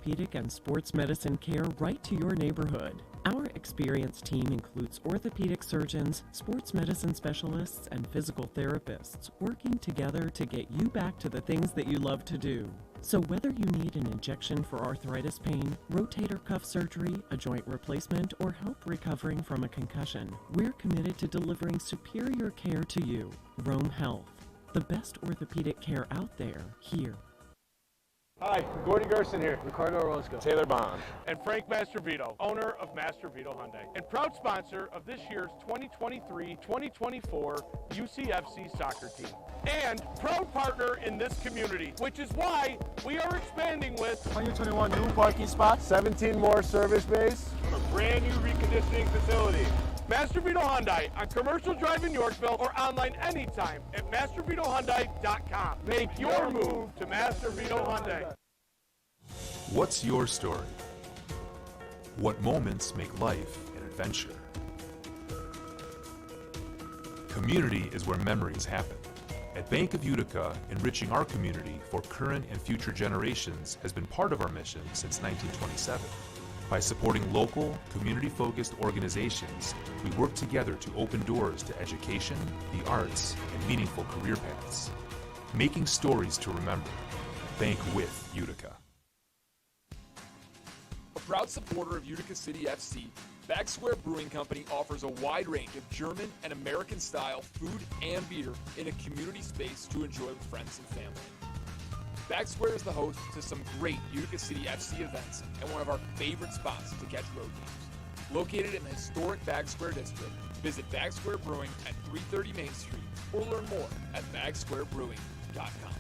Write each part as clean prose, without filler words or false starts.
orthopedic and sports medicine care right to your neighborhood. Our experienced team includes orthopedic surgeons, sports medicine specialists, and physical therapists working together to get you back to the things that you love to do. So whether you need an injection for arthritis pain, rotator cuff surgery, a joint replacement, or help recovering from a concussion, we're committed to delivering superior care to you. Rome Health, the best orthopedic care out there, here. Hi, Gordy Gerson here. Ricardo Orozco. Taylor Bond. And Frank Mastervito, owner of Mastervito Hyundai, and proud sponsor of this year's 2023-2024 UCFC soccer team. And proud partner in this community, which is why we are expanding with 121 new parking spots, 17 more service bays, a brand new reconditioning facility. Mastervito Hyundai on Commercial Drive in Yorkville or online anytime at mastervitohyundai.com. Make your move to Mastervito Hyundai. What's your story? What moments make life an adventure? Community is where memories happen. At Bank of Utica, enriching our community for current and future generations has been part of our mission since 1927. By supporting local, community-focused organizations, we work together to open doors to education, the arts, and meaningful career paths. Making stories to remember. Bank with Utica. A proud supporter of Utica City FC, Back Square Brewing Company offers a wide range of German and American-style food and beer in a community space to enjoy with friends and family. Back Square is the host to some great Utica City FC events and one of our favorite spots to catch road games. Located in the historic Back Square district, visit Back Square Brewing at 330 Main Street or learn more at bagsquarebrewing.com.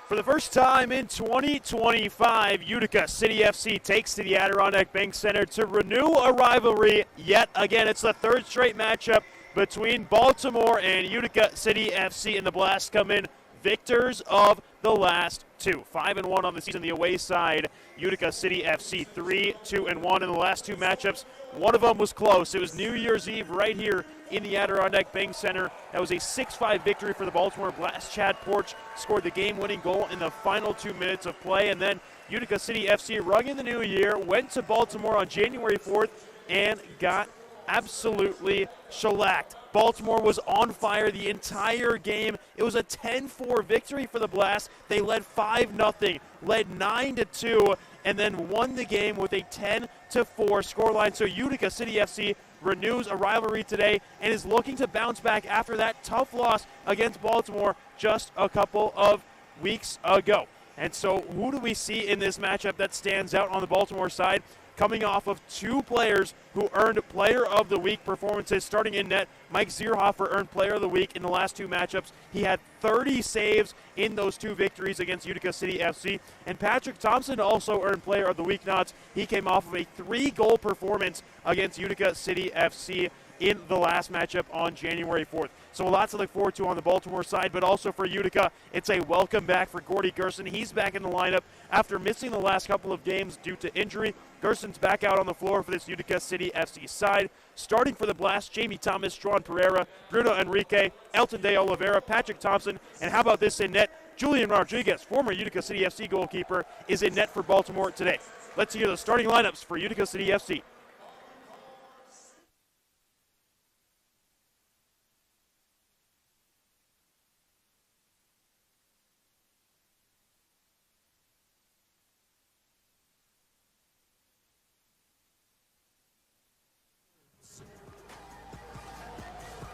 For the first time in 2025, Utica City FC takes to the Adirondack Bank Center to renew a rivalry yet again. It's the third straight matchup between Baltimore and Utica City FC, and the Blast come in victors of the last two. 5-1 on the season, the away side. Utica City FC 3-2-1 in the last two matchups. One of them was close. It was New Year's Eve right here in the Adirondack Bank Center. That was a 6-5 victory for the Baltimore Blast. Chad Porch scored the game-winning goal in the final 2 minutes of play, and then Utica City FC rung in the new year, went to Baltimore on January 4th, and got absolutely shellacked. Baltimore was on fire the entire game. It was a 10-4 victory for the Blast. They led 5-0, led 9-2, and then won the game with a 10-4 scoreline. So Utica City FC renews a rivalry today and is looking to bounce back after that tough loss against Baltimore just a couple of weeks ago. And so who do we see in this matchup that stands out on the Baltimore side? Coming off of two players who earned Player of the Week performances. Starting in net, Mike Zierhofer earned Player of the Week in the last two matchups. He had 30 saves in those two victories against Utica City FC. And Patrick Thompson also earned Player of the Week nods. He came off of a 3-goal performance against Utica City FC in the last matchup on January 4th. So lots to look forward to on the Baltimore side, but also for Utica, it's a welcome back for Gordy Gerson. He's back in the lineup after missing the last couple of games due to injury. Gerson's back out on the floor for this Utica City FC side. Starting for the Blast, Jamie Thomas, Juan Pereira, Bruno Enrique, Elton de Oliveira, Patrick Thompson, and how about this in net? Julian Rodriguez, former Utica City FC goalkeeper, is in net for Baltimore today. Let's hear the starting lineups for Utica City FC.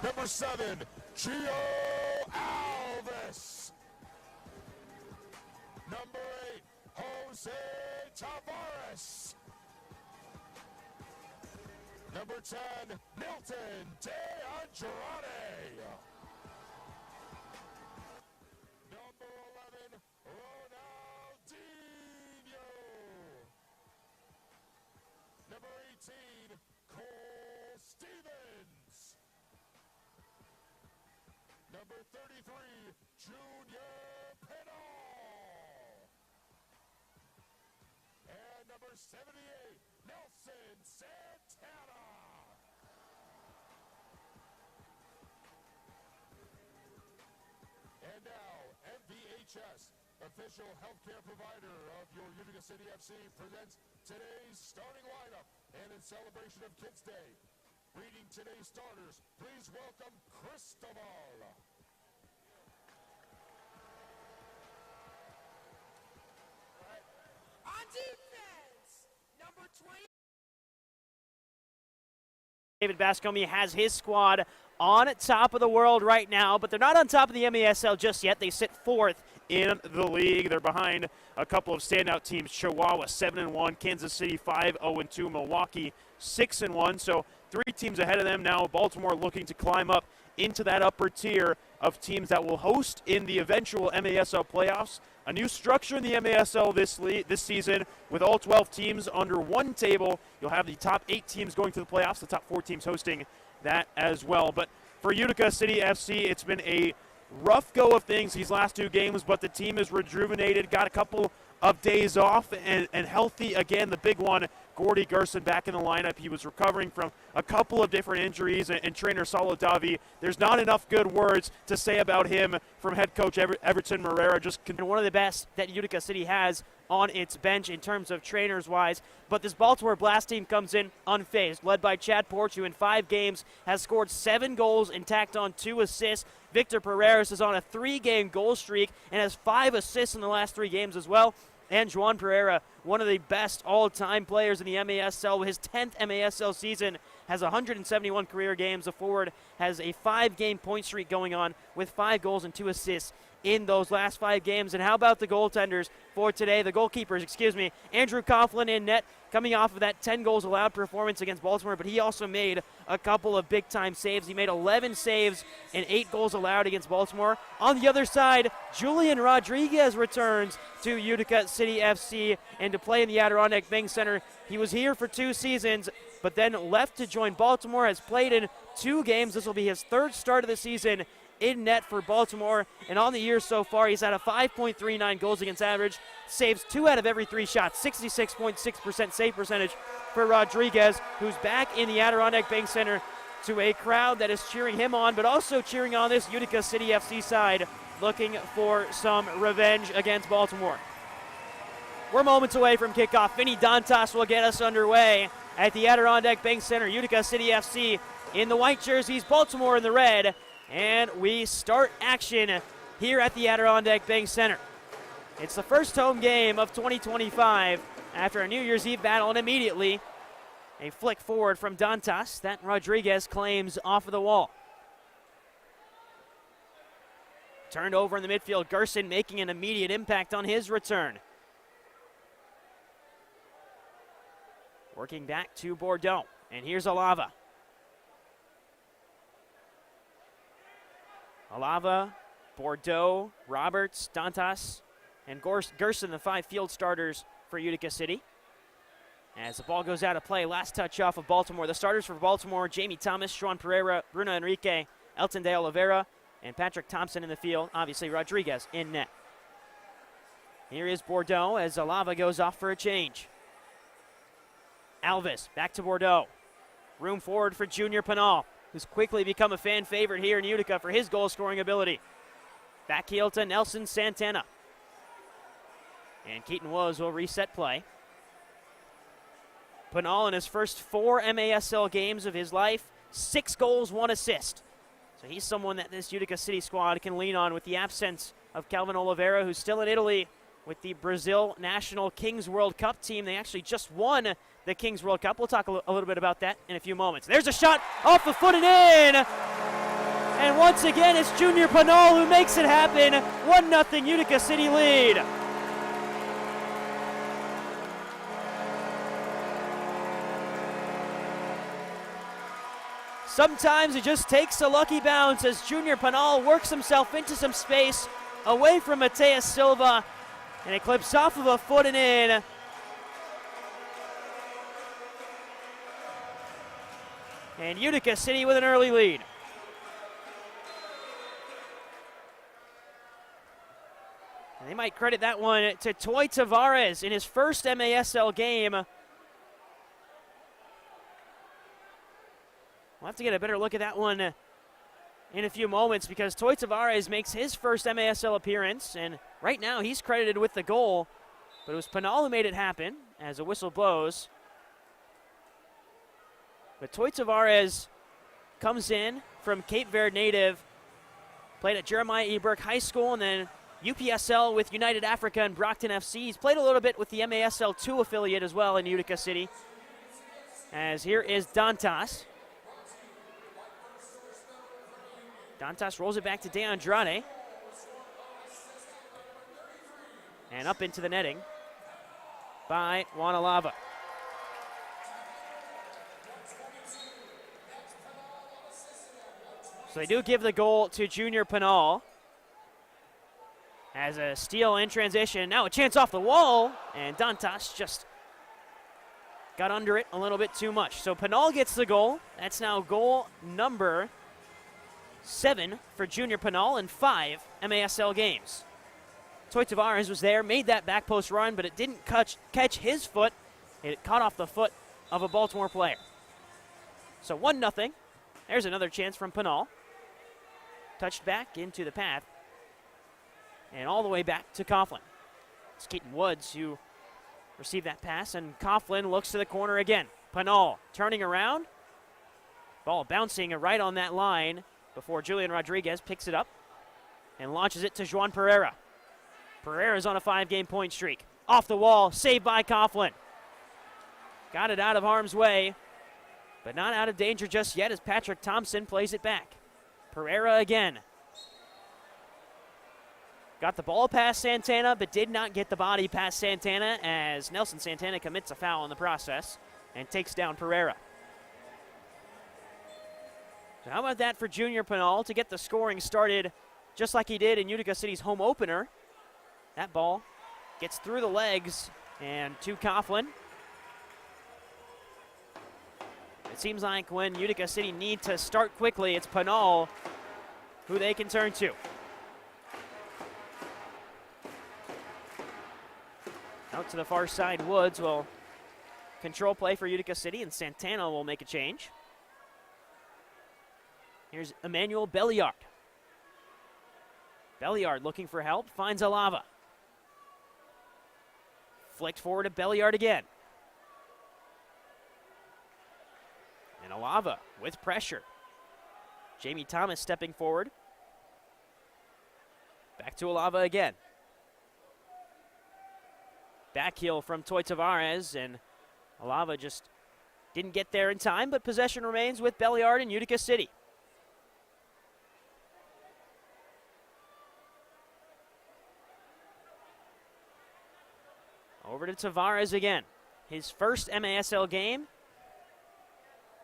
Number 7, Gio Alves. Number 8, Jose Tavares. Number 10, Milton De Andrade. Number 11, Ronaldinho. Number 18, Cole Stevens. Number 33, Junior Pinal. And number 78, Nelson Santana. And now, MVHS, official healthcare provider of your Utica City FC, presents today's starting lineup. And in celebration of Kids Day, reading today's starters, please welcome Cristobal. On defense, number 20. David Bascomi has his squad on top of the world right now, but they're not on top of the MASL just yet. They sit fourth in the league. They're behind a couple of standout teams: Chihuahua 7-1, Kansas City 5-0-2, Milwaukee 6-1. So 3 teams ahead of them now. Baltimore looking to climb up into that upper tier of teams that will host in the eventual MASL playoffs. A new structure in the MASL this season with all 12 teams under one table. You'll have the top 8 teams going to the playoffs, the top 4 teams hosting that as well. But for Utica City FC, it's been a rough go of things these last 2 games, but the team is rejuvenated, got a couple of days off and healthy again. The big one, Gordy Gerson back in the lineup. He was recovering from a couple of different injuries, and trainer Salo Davi, there's not enough good words to say about him from head coach Everton Morera. Just one of the best that Utica City has on its bench in terms of trainers-wise. But this Baltimore Blast team comes in unfazed, led by Chad Porch, who in 5 games has scored 7 goals and tacked on 2 assists. Victor Pereira is on a 3-game goal streak and has 5 assists in the last 3 games as well. And Juan Pereira, one of the best all-time players in the MASL, his 10th MASL season, has 171 career games. The forward has a 5-game point streak going on with 5 goals and 2 assists in those last 5 games. And how about the goaltenders for today? The goalkeepers, Andrew Coughlin in net, coming off of that 10 goals allowed performance against Baltimore, but he also made a couple of big-time saves. He made 11 saves and 8 goals allowed against Baltimore. On the other side, Julian Rodriguez returns to Utica City FC and to play in the Adirondack Bank Center. He was here for 2 seasons, but then left to join Baltimore, has played in 2 games. This will be his 3rd start of the season in net for Baltimore, and on the year so far, he's at a 5.39 goals against average, saves 2 out of every 3 shots, 66.6% save percentage for Rodriguez, who's back in the Adirondack Bank Center to a crowd that is cheering him on, but also cheering on this Utica City FC side, looking for some revenge against Baltimore. We're moments away from kickoff. Vinny Dantas will get us underway at the Adirondack Bank Center. Utica City FC in the white jerseys, Baltimore in the red. And we start action here at the Adirondack Bank Center. It's the first home game of 2025 after a New Year's Eve battle, and immediately a flick forward from Dantas that Rodriguez claims off of the wall. Turned over in the midfield, Gerson making an immediate impact on his return. Working back to Bordeaux, and here's Alava. Alava, Bordeaux, Roberts, Dantas, and Gerson, the 5 field starters for Utica City. As the ball goes out of play, last touch off of Baltimore. The starters for Baltimore, Jamie Thomas, Juan Pereira, Bruno Enrique, Elton de Oliveira, and Patrick Thompson in the field. Obviously, Rodriguez in net. Here is Bordeaux as Alava goes off for a change. Alves back to Bordeaux. Room forward for Junior Pinal, who's quickly become a fan favorite here in Utica for his goal-scoring ability. Back heel to Nelson Santana. And Keaton Woods will reset play. Pinal in his first 4 MASL games of his life, 6 goals, 1 assist. So he's someone that this Utica City squad can lean on with the absence of Calvin Oliveira, who's still in Italy with the Brazil National Kings World Cup team. They actually just won the Kings World Cup. We'll talk a little bit about that in a few moments. There's a shot off the foot and in. And once again, it's Junior Pinal who makes it happen. 1-0 Utica City lead. Sometimes it just takes a lucky bounce as Junior Pinal works himself into some space away from Mateus Silva, and it clips off of a foot and in. And Utica City with an early lead. And they might credit that one to Toy Tavares in his first MASL game. We'll have to get a better look at that one in a few moments because Toy Tavares makes his first MASL appearance, and right now he's credited with the goal, but it was Pinal who made it happen as a whistle blows. But Toy Tavares comes in from Cape Verde native, played at Jeremiah E. Burke High School and then UPSL with United Africa and Brockton FC. He's played a little bit with the MASL 2 affiliate as well in Utica City. As here is Dantas. Dantas rolls it back to De Andrade. And up into the netting by Juan Alava. So they do give the goal to Junior Pinal. As a steal in transition. Now a chance off the wall. And Dantas just got under it a little bit too much. So Pinal gets the goal. That's now goal number 7 for Junior Pinal in 5 MASL games. Toy Tavares was there, made that back post run, but it didn't catch his foot. It caught off the foot of a Baltimore player. So 1-0. There's another chance from Pinal. Touched back into the path. And all the way back to Coughlin. It's Keaton Woods who received that pass, and Coughlin looks to the corner again. Pinal turning around. Ball bouncing right on that line before Julian Rodriguez picks it up and launches it to Juan Pereira. Pereira's on a 5-game point streak. Off the wall, saved by Coughlin. Got it out of harm's way, but not out of danger just yet as Patrick Thompson plays it back. Pereira again. Got the ball past Santana, but did not get the body past Santana as Nelson Santana commits a foul in the process and takes down Pereira. So how about that for Junior Pinal to get the scoring started just like he did in Utica City's home opener. That ball gets through the legs and to Coughlin. It seems like when Utica City need to start quickly, it's Pinal who they can turn to. Out to the far side, Woods will control play for Utica City, and Santana will make a change. Here's Emmanuel Belliard. Belliard looking for help, finds Alava. Flicked forward to Belliard again. And Alava with pressure. Jamie Thomas stepping forward. Back to Alava again. Back heel from Toy Tavares, and Alava just didn't get there in time, but possession remains with Belliard and Utica City. Over to Tavares again. His first MASL game.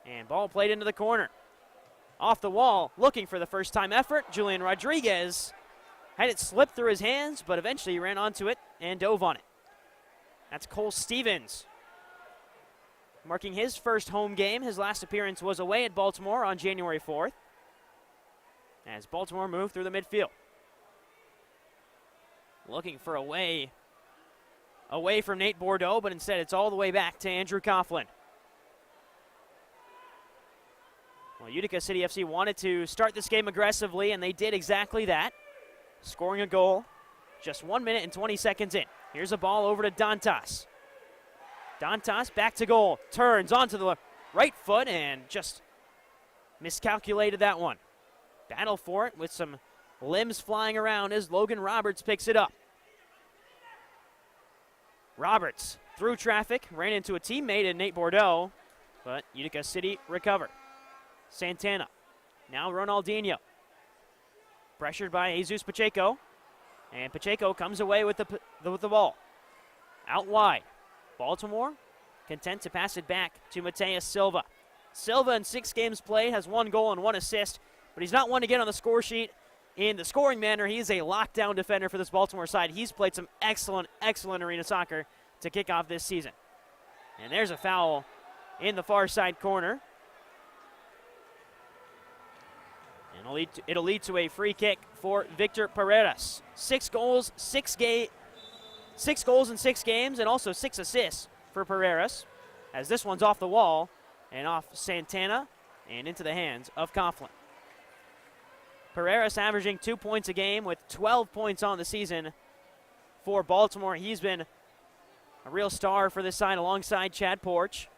And ball played into the corner. Off the wall, looking for the first time effort. Julian Rodriguez had it slip through his hands, but eventually he ran onto it and dove on it. That's Cole Stevens, marking his first home game. His last appearance was away at Baltimore on January 4th, as Baltimore moved through the midfield. Looking for away from Nate Bordeaux, but instead it's all the way back to Andrew Coughlin. Well, Utica City FC wanted to start this game aggressively, and they did exactly that, scoring a goal just 1 minute and 20 seconds in. Here's a ball over to Dantas. Dantas back to goal, turns onto the right foot and just miscalculated that one. Battle for it with some limbs flying around as Logan Roberts picks it up. Roberts through traffic, ran into a teammate in Nate Bordeaux, but Utica City recovered. Santana, now Ronaldinho. Pressured by Jesus Pacheco, and Pacheco comes away with the ball. Out wide, Baltimore content to pass it back to Mateus Silva. Silva in 6 games played has 1 goal and 1 assist, but he's not one to get on the score sheet in the scoring manner. He is a lockdown defender for this Baltimore side. He's played some excellent arena soccer to kick off this season. And there's a foul in the far side corner. And it'll lead to a free kick for Victor Paredes. 6 goals in 6 games, and also 6 assists for Paredes, as this one's off the wall and off Santana and into the hands of Coughlin. Paredes averaging 2 points a game with 12 points on the season for Baltimore. He's been a real star for this side alongside Chad Porch.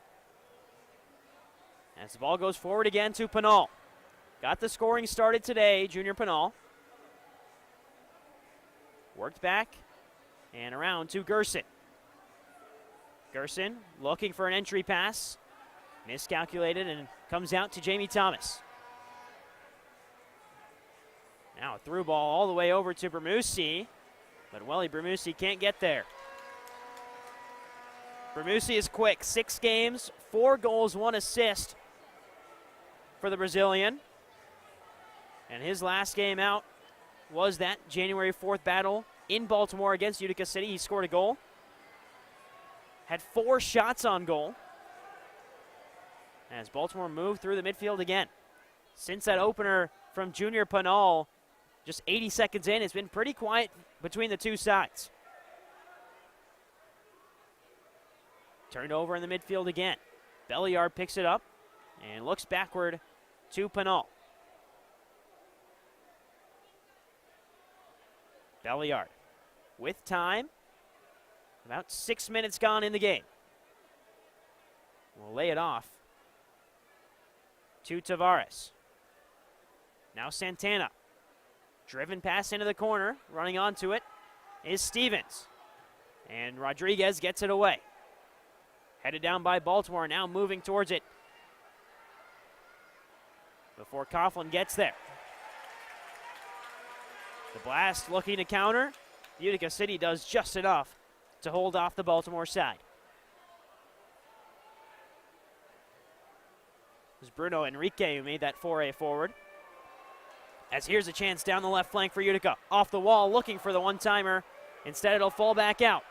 As the ball goes forward again to Pinal. Got the scoring started today, Junior Pinal. Worked back and around to Gerson. Gerson looking for an entry pass. Miscalculated and comes out to Jamie Thomas. Now a through ball all the way over to Bermusi, but Welly Bermusi can't get there. Bermusi is quick. 6 games, 4 goals, 1 assist for the Brazilian. And his last game out was that January 4th battle in Baltimore against Utica City. He scored a goal. Had 4 shots on goal. As Baltimore moved through the midfield again. Since that opener from Junior Pinal, just 80 seconds in, it's been pretty quiet between the two sides. Turned over in the midfield again. Belliard picks it up and looks backward to Pinal. Belliard with time. About 6 minutes gone in the game. We'll lay it off to Tavares. Now Santana. Driven pass into the corner. Running onto it is Stevens. And Rodriguez gets it away. Headed down by Baltimore, now moving towards it before Coughlin gets there. The Blast looking to counter. Utica City does just enough to hold off the Baltimore side. It was Bruno Enrique who made that foray forward. As here's a chance down the left flank for Utica. Off the wall, looking for the one-timer. Instead, it'll fall back out.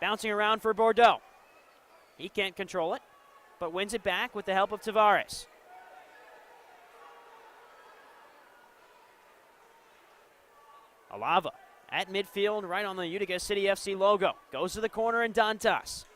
Bouncing around for Bordeaux. He can't control it, but wins it back with the help of Tavares. Alava at midfield, right on the Utica City FC logo. Goes to the corner and Dantas.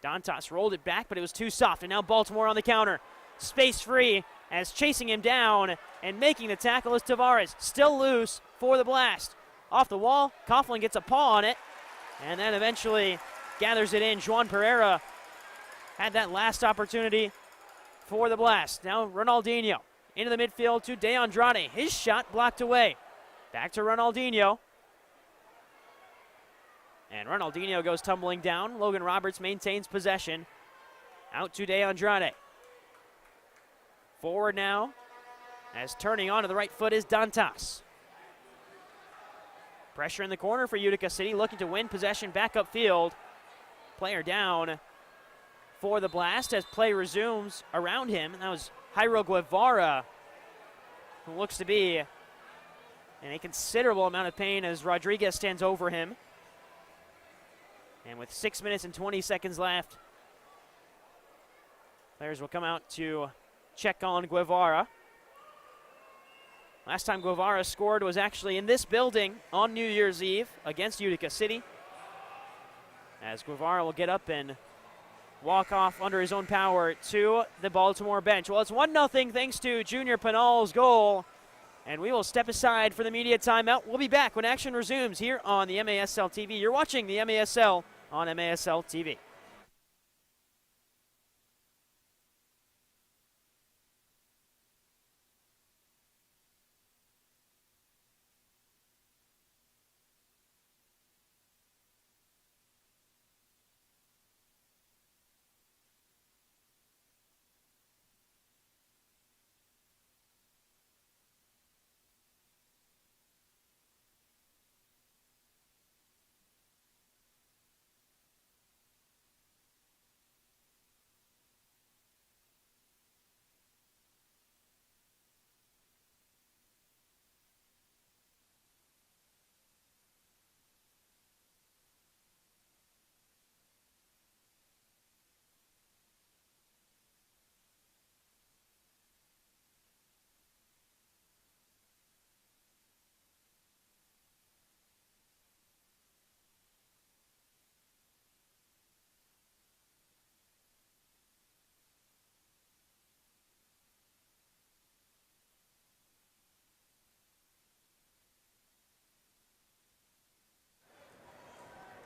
Dantas rolled it back, but it was too soft, and now Baltimore on the counter. Space free as chasing him down and making the tackle is Tavares. Still loose for the Blast. Off the wall, Coughlin gets a paw on it, and then eventually gathers it in. Juan Pereira had that last opportunity for the Blast. Now Ronaldinho into the midfield to De Andrade. His shot blocked away. Back to Ronaldinho. And Ronaldinho goes tumbling down. Logan Roberts maintains possession. Out to De Andrade. Forward now, as turning onto the right foot is Dantas. Pressure in the corner for Utica City, looking to win possession back upfield. Player down for the Blast as play resumes around him. That was Jairo Guevara, who looks to be in a considerable amount of pain as Rodriguez stands over him. And with 6 minutes and 20 seconds left, players will come out to check on Guevara. Last time Guevara scored was actually in this building on New Year's Eve against Utica City. As Guevara will get up and walk off under his own power to the Baltimore bench. Well, it's 1-0 thanks to Junior Pinal's goal. And we will step aside for the media timeout. We'll be back when action resumes here on the MASL TV. You're watching the MASL on MASL TV.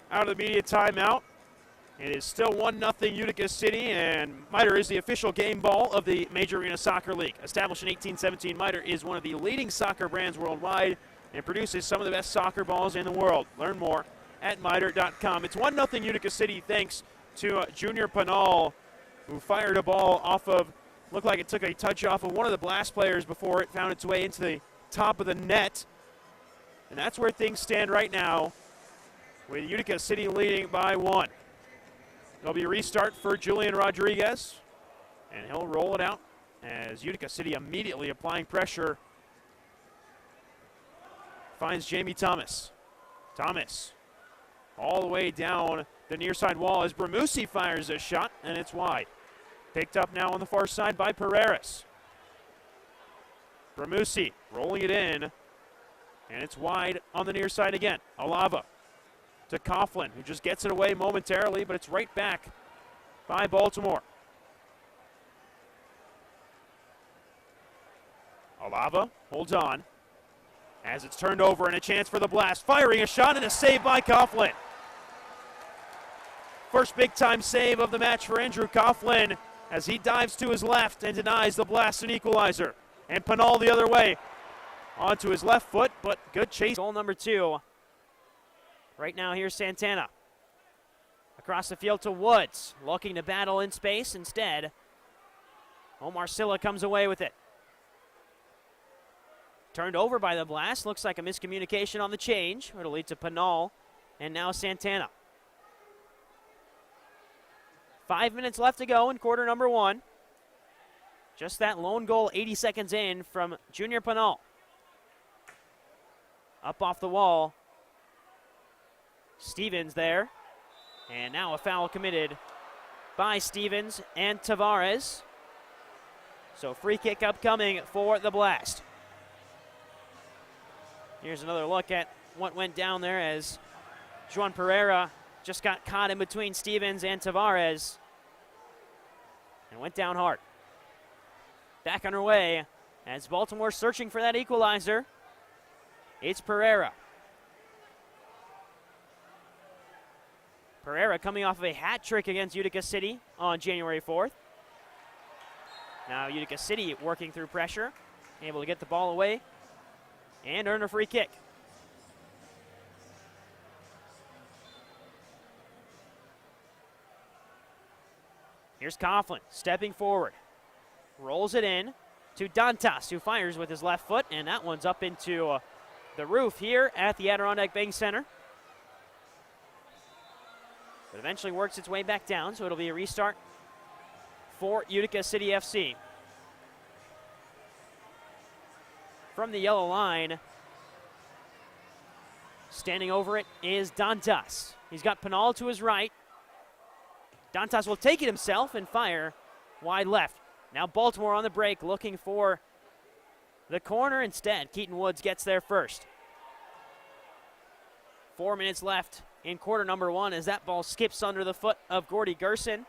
Out of the media timeout. It is still 1-0 Utica City, and Mitre is the official game ball of the Major Arena Soccer League. Established in 1817, Mitre is one of the leading soccer brands worldwide and produces some of the best soccer balls in the world. Learn more at mitre.com. It's 1-0 Utica City thanks to Junior Pinal, who fired a ball off of, looked like it took a touch off of one of the Blast players before it found its way into the top of the net. And that's where things stand right now, with Utica City leading by 1. There'll be a restart for Julian Rodriguez, and he'll roll it out as Utica City immediately applying pressure. Finds Jamie Thomas. Thomas all the way down the near side wall as Bramusi fires a shot, and it's wide. Picked up now on the far side by Pereiras. Bramusi rolling it in, and it's wide on the near side again. Alava to Coughlin, who just gets it away momentarily, but it's right back by Baltimore. Alava holds on as it's turned over, and a chance for the Blast. Firing a shot and a save by Coughlin. First big-time save of the match for Andrew Coughlin as he dives to his left and denies the Blast an equalizer. And Pinal the other way onto his left foot, but good chase. Goal number 2. Right now, here's Santana. Across the field to Woods, looking to battle in space. Instead, Omar Silla comes away with it. Turned over by the Blast. Looks like a miscommunication on the change. It'll lead to Pinal and now Santana. 5 minutes left to go in quarter number 1. Just that lone goal 80 seconds in from Junior Pinal. Up off the wall. Stevens there. And now a foul committed by Stevens and Tavares. So free kick upcoming for the Blast. Here's another look at what went down there as Juan Pereira just got caught in between Stevens and Tavares and went down hard. Back underway as Baltimore searching for that equalizer. It's Pereira. Pereira coming off of a hat trick against Utica City on January 4th. Now Utica City working through pressure, able to get the ball away and earn a free kick. Here's Coughlin stepping forward. Rolls it in to Dantas, who fires with his left foot, and that one's up into the roof here at the Adirondack Bank Center. But eventually works its way back down, so it'll be a restart for Utica City FC. From the yellow line, standing over it is Dantas. He's got Pinal to his right. Dantas will take it himself and fire wide left. Now Baltimore on the break looking for the corner instead. Keaton Woods gets there first. 4 minutes left in quarter number 1 as that ball skips under the foot of Gordy Gerson.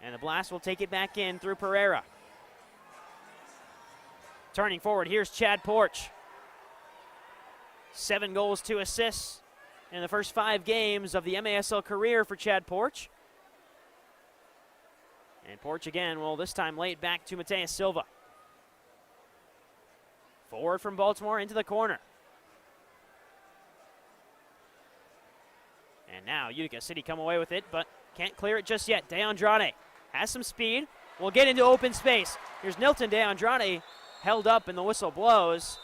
And the Blast will take it back in through Pereira. Turning forward, here's Chad Porch. 7 goals, 2 assists in the first 5 games of the MASL career for Chad Porch. And Porch again will this time lay it back to Mateus Silva. Forward from Baltimore into the corner. And now Utica City come away with it, but can't clear it just yet. De Andrade has some speed. Will get into open space. Here's Nilton De Andrade held up and the whistle blows.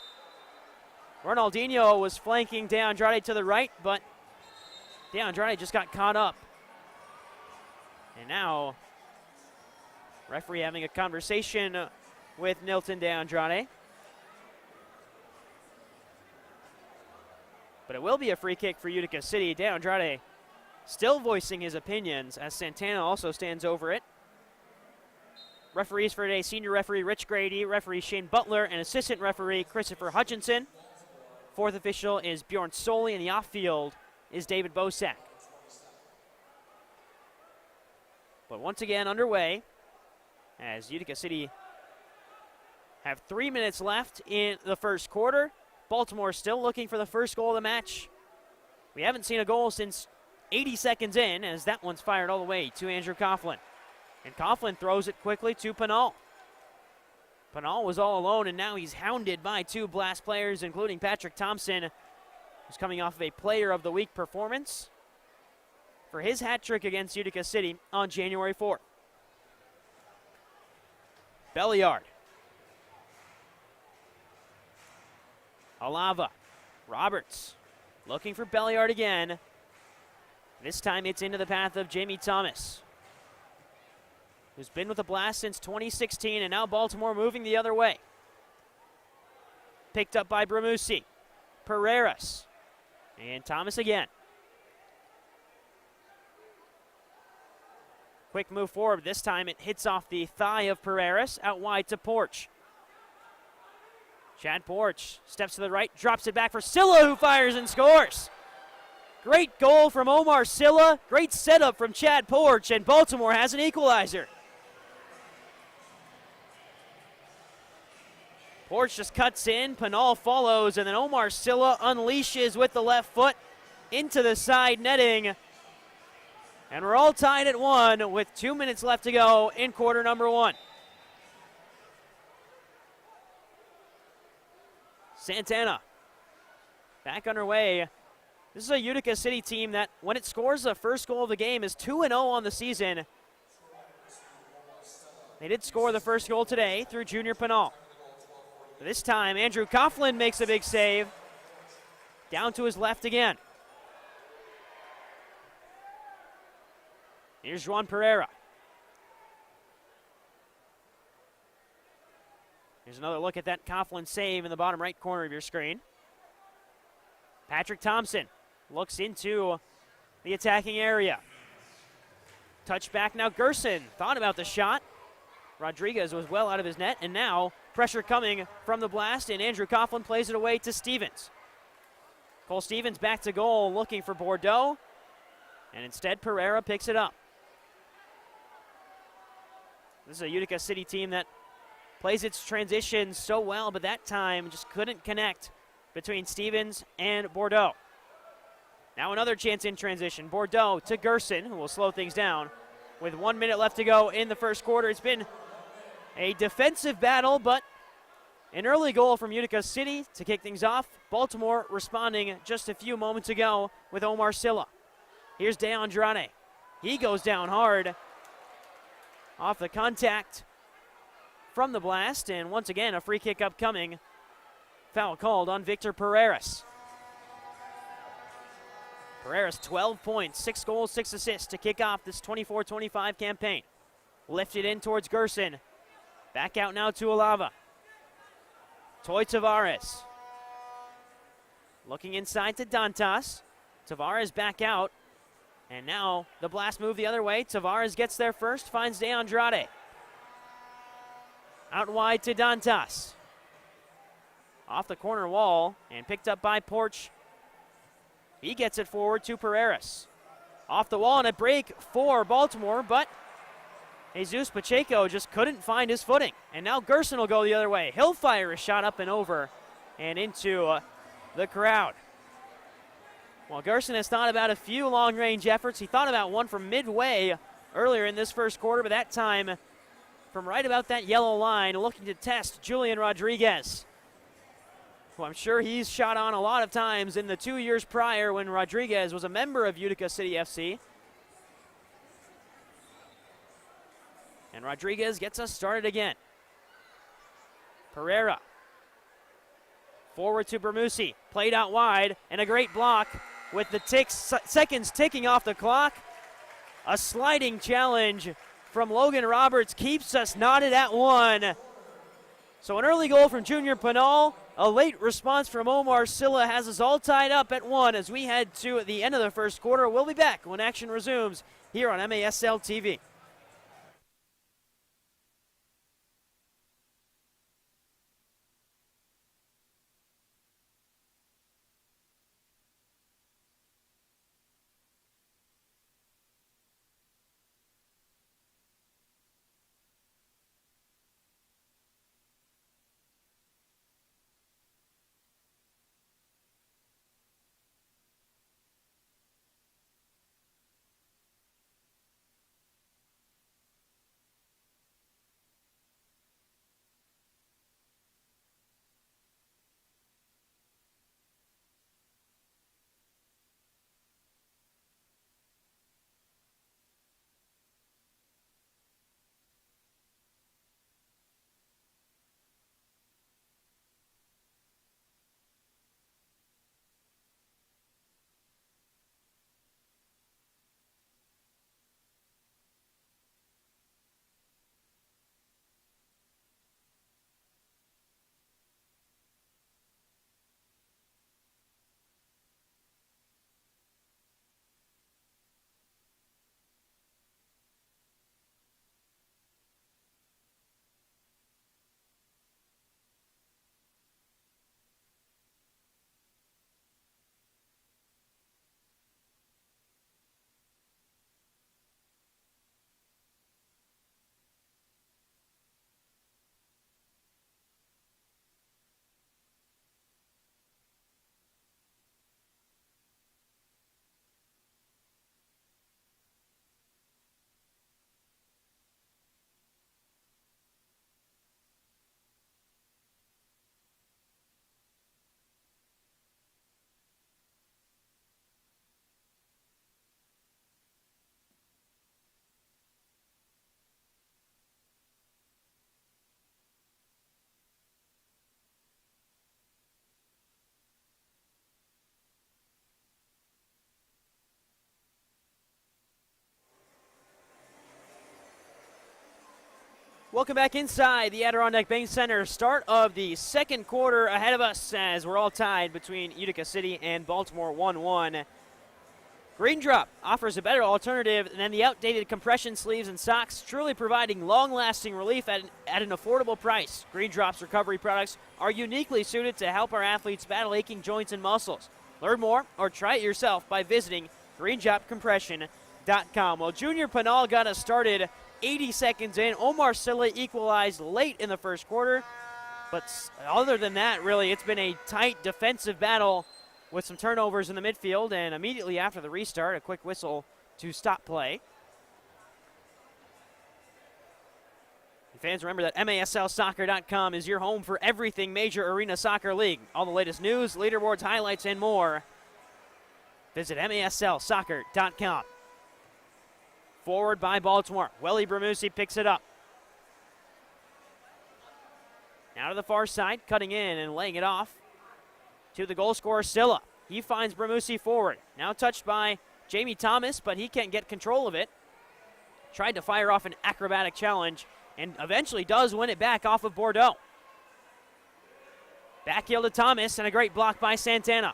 Ronaldinho was flanking De Andrade to the right, but De Andrade just got caught up. And now referee having a conversation with Nilton De Andrade. But it will be a free kick for Utica City. De Andrade still voicing his opinions as Santana also stands over it. Referees for today, senior referee Rich Grady, referee Shane Butler, and assistant referee Christopher Hutchinson. Fourth official is Bjorn Soley, and the off-field is David Bosak. But once again underway as Utica City have 3 minutes left in the first quarter. Baltimore still looking for the first goal of the match. We haven't seen a goal since 80 seconds in as that one's fired all the way to Andrew Coughlin. And Coughlin throws it quickly to Pinal. Pinal was all alone, and now he's hounded by 2 Blast players, including Patrick Thompson, who's coming off of a Player of the Week performance for his hat trick against Utica City on January 4th. Belliard. Alava. Roberts looking for Belliard again. This time it's into the path of Jamie Thomas, who's been with the Blast since 2016, and now Baltimore moving the other way. Picked up by Bramusi. Pereiras. And Thomas again. Quick move forward. This time it hits off the thigh of Pereiras, out wide to Porch. Chad Porch steps to the right, drops it back for Silla, who fires and scores. Great goal from Omar Silla. Great setup from Chad Porch, and Baltimore has an equalizer. Porch just cuts in, Pinal follows, and then Omar Silla unleashes with the left foot into the side netting. And we're all tied at 1 with 2 minutes left to go in quarter number 1. Santana back underway. This is a Utica City team that, when it scores the first goal of the game, is 2-0 on the season. They did score the first goal today through Junior Pinal. This time, Andrew Coughlin makes a big save. Down to his left again. Here's Juan Pereira. Here's another look at that Coughlin save in the bottom right corner of your screen. Patrick Thompson looks into the attacking area. Touchback now, Gerson thought about the shot. Rodriguez was well out of his net, and now pressure coming from the blast, and Andrew Coughlin plays it away to Stevens. Cole Stevens back to goal looking for Bordeaux, and instead Pereira picks it up. This is a Utica City team that plays its transitions so well, but that time just couldn't connect between Stevens and Bordeaux. Now another chance in transition. Bordeaux to Gerson, who will slow things down with 1 minute left to go in the first quarter. It's been a defensive battle, but an early goal from Utica City to kick things off. Baltimore responding just a few moments ago with Omar Silla. Here's De Andrade. He goes down hard off the contact from the blast, and once again a free kick upcoming. Foul called on Victor Pereiras. Pereiras 12 points, 6 goals, 6 assists to kick off this 24-25 campaign. Lifted in towards Gerson. Back out now to Alava. Toy Tavares. Looking inside to Dantas. Tavares back out. And now the blast move the other way. Tavares gets there first, finds De Andrade. Out wide to Dantas. Off the corner wall and picked up by Porch. He gets it forward to Pereiras. Off the wall and a break for Baltimore, but Jesus Pacheco just couldn't find his footing. And now Gerson will go the other way. He'll fire a shot up and over and into the crowd. Well, Gerson has thought about a few long-range efforts. He thought about one from midway earlier in this first quarter, but that time from right about that yellow line, looking to test Julian Rodriguez, who I'm sure he's shot on a lot of times in the 2 years prior when Rodriguez was a member of Utica City FC. And Rodriguez gets us started again. Pereira. Forward to Bermusi. Played out wide, and a great block with the seconds ticking off the clock. A sliding challenge from Logan Roberts keeps us knotted at 1. So an early goal from Junior Pinal. A late response from Omar Silla has us all tied up at 1 as we head to the end of the first quarter. We'll be back when action resumes here on MASL TV. Welcome back inside the Adirondack Bank Center. Start of the second quarter ahead of us as we're all tied between Utica City and Baltimore 1-1. Green Drop offers a better alternative than the outdated compression sleeves and socks, truly providing long-lasting relief at an affordable price. Green Drop's recovery products are uniquely suited to help our athletes battle aching joints and muscles. Learn more or try it yourself by visiting greendropcompression.com. Well, Junior Pinal got us started 80 seconds in. Omar Silla equalized late in the first quarter. But other than that, really, it's been a tight defensive battle with some turnovers in the midfield. And immediately after the restart, a quick whistle to stop play. And fans, remember that MASLsoccer.com is your home for everything Major Arena Soccer League. All the latest news, leaderboards, highlights, and more. Visit MASLsoccer.com. Forward by Baltimore. Welly Bramusi picks it up. Now to the far side, cutting in and laying it off to the goal scorer, Silla. He finds Bramusi forward. Now touched by Jamie Thomas, but he can't get control of it. Tried to fire off an acrobatic challenge and eventually does win it back off of Bordeaux. Back heel to Thomas and a great block by Santana.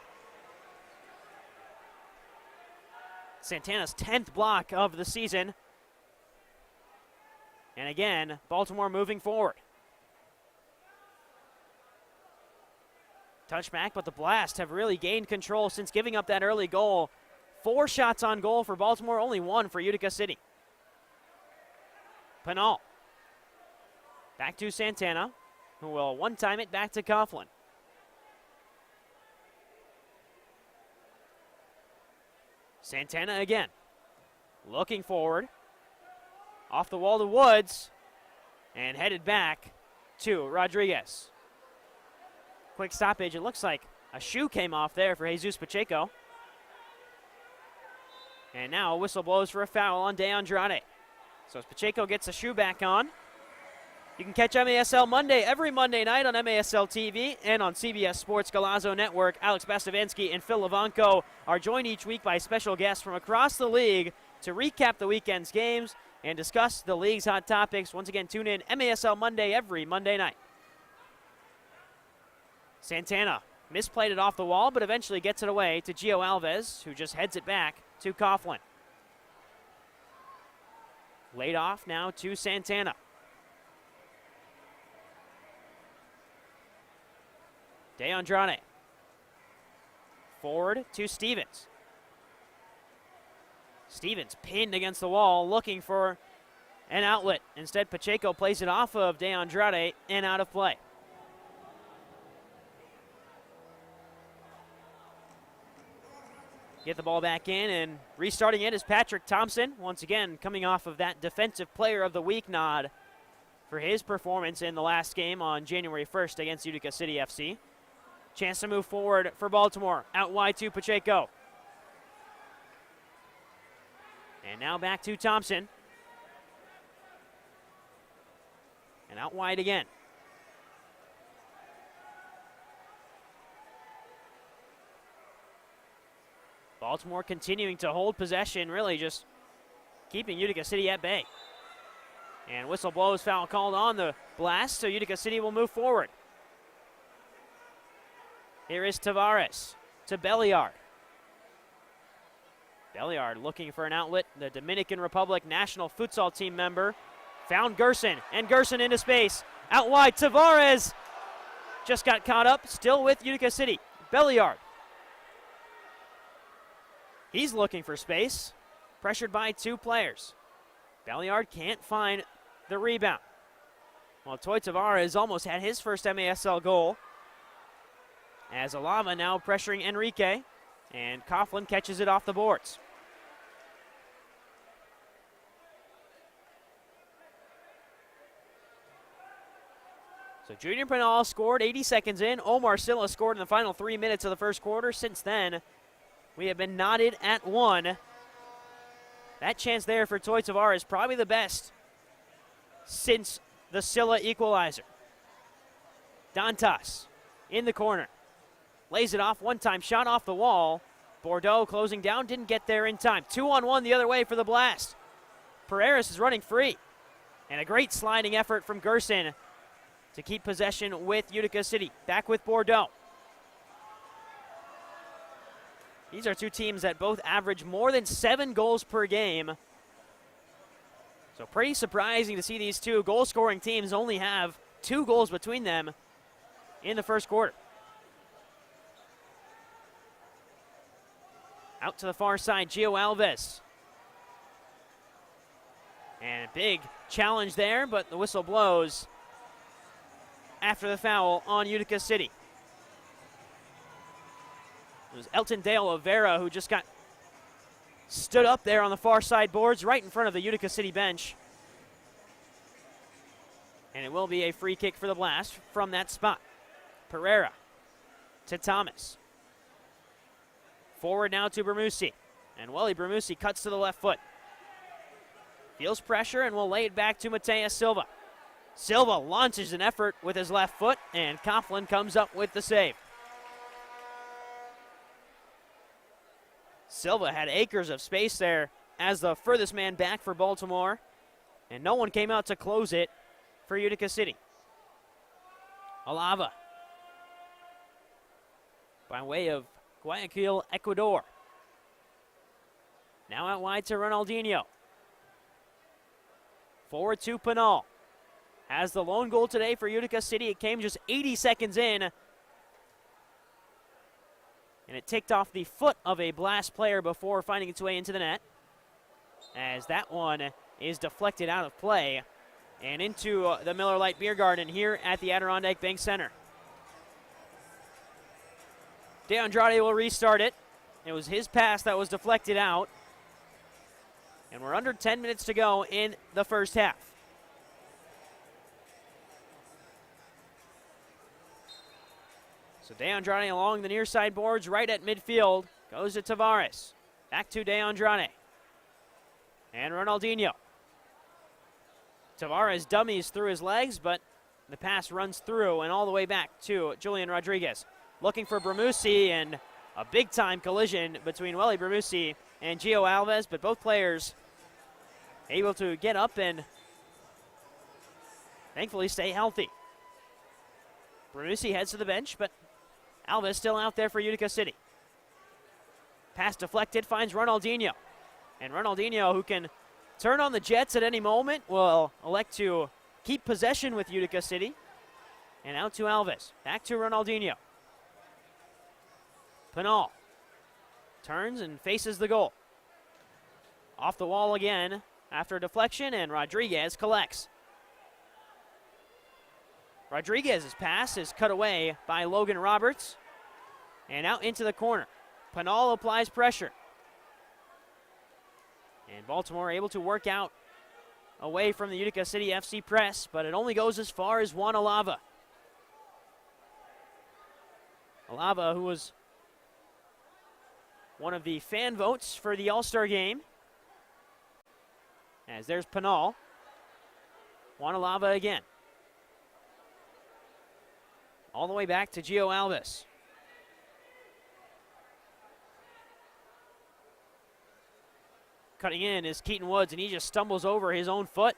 Santana's 10th block of the season. And again, Baltimore moving forward. Touchback, but the Blast have really gained control since giving up that early goal. 4 shots on goal for Baltimore, only 1 for Utica City. Pinal. Back to Santana, who will one-time it back to Coughlin. Santana again, looking forward, off the wall to Woods, and headed back to Rodriguez. Quick stoppage, it looks like a shoe came off there for Jesus Pacheco. And now a whistle blows for a foul on De Andrade. So as Pacheco gets a shoe back on, you can catch MASL Monday every Monday night on MASL TV and on CBS Sports Galazzo Network. Alex Bastavinsky and Phil Levanko are joined each week by special guests from across the league to recap the weekend's games and discuss the league's hot topics. Once again, tune in MASL Monday every Monday night. Santana misplayed it off the wall, but eventually gets it away to Gio Alves, who just heads it back to Coughlin. Laid off now to Santana. De Andrade. Forward to Stevens. Stevens pinned against the wall, looking for an outlet. Instead, Pacheco plays it off of De Andrade and out of play. Get the ball back in, and restarting it is Patrick Thompson. Once again, coming off of that Defensive Player of the Week nod for his performance in the last game on January 1st against Utica City FC. Chance to move forward for Baltimore. Out wide to Pacheco. And now back to Thompson. And out wide again. Baltimore continuing to hold possession, really just keeping Utica City at bay. And whistle blows, foul called on the Blast, so Utica City will move forward. Here is Tavares to Belliard. Belliard looking for an outlet. The Dominican Republic national futsal team member found Gerson, and Gerson into space. Out wide, Tavares just got caught up, still with Utica City. Belliard. He's looking for space, pressured by 2 players. Belliard can't find the rebound. Well, Toy Tavares almost had his first MASL goal. As Alava now pressuring Enrique, and Coughlin catches it off the boards. So Junior Pinal scored 80 seconds in. Omar Silla scored in the final 3 minutes of the first quarter. Since then, we have been knotted at 1. That chance there for Toy Tavares, probably the best since the Silla equalizer. Dantas in the corner. Lays it off, one-time shot off the wall. Bordeaux closing down, didn't get there in time. 2-on-1 the other way for the Blast. Pereira is running free. And a great sliding effort from Gerson to keep possession with Utica City. Back with Bordeaux. These are two teams that both average more than 7 goals per game. So pretty surprising to see these two goal-scoring teams only have 2 goals between them in the first quarter. Out to the far side, Gio Alves. And a big challenge there, but the whistle blows after the foul on Utica City. It was Elton Dale Olivera who just stood up there on the far side boards right in front of the Utica City bench. And it will be a free kick for the Blast from that spot. Pereira to Thomas. Forward now to Bermusi. And Welly Bermusi cuts to the left foot. Feels pressure and will lay it back to Mateus Silva. Silva launches an effort with his left foot, and Coughlin comes up with the save. Silva had acres of space there as the furthest man back for Baltimore, and no one came out to close it for Utica City. Alava by way of Guayaquil, Ecuador. Now out wide to Ronaldinho. Forward to Pinal. Has the lone goal today for Utica City. It came just 80 seconds in. And it ticked off the foot of a Blast player before finding its way into the net. As that one is deflected out of play and into the Miller Lite Beer Garden here at the Adirondack Bank Center. De Andrade will restart it. It was his pass that was deflected out. And we're under 10 minutes to go in the first half. So De Andrade along the near side boards right at midfield. Goes to Tavares. Back to De Andrade. And Ronaldinho. Tavares dummies through his legs, but the pass runs through and all the way back to Julian Rodriguez. Looking for Bermusi, and a big-time collision between Welly Bermusi and Gio Alves, but both players able to get up and thankfully stay healthy. Bermusi heads to the bench, but Alves still out there for Utica City. Pass deflected, finds Ronaldinho. And Ronaldinho, who can turn on the Jets at any moment, will elect to keep possession with Utica City. And out to Alves. Back to Ronaldinho. Pinal turns and faces the goal. Off the wall again after a deflection, and Rodriguez collects. Rodriguez's pass is cut away by Logan Roberts. And out into the corner. Pinal applies pressure. And Baltimore able to work out away from the Utica City FC press, but it only goes as far as Juan Alava. Alava, who was one of the fan votes for the All-Star game. As there's Pinal. Juan Alava again. All the way back to Gio Alves. Cutting in is Keaton Woods, and he just stumbles over his own foot.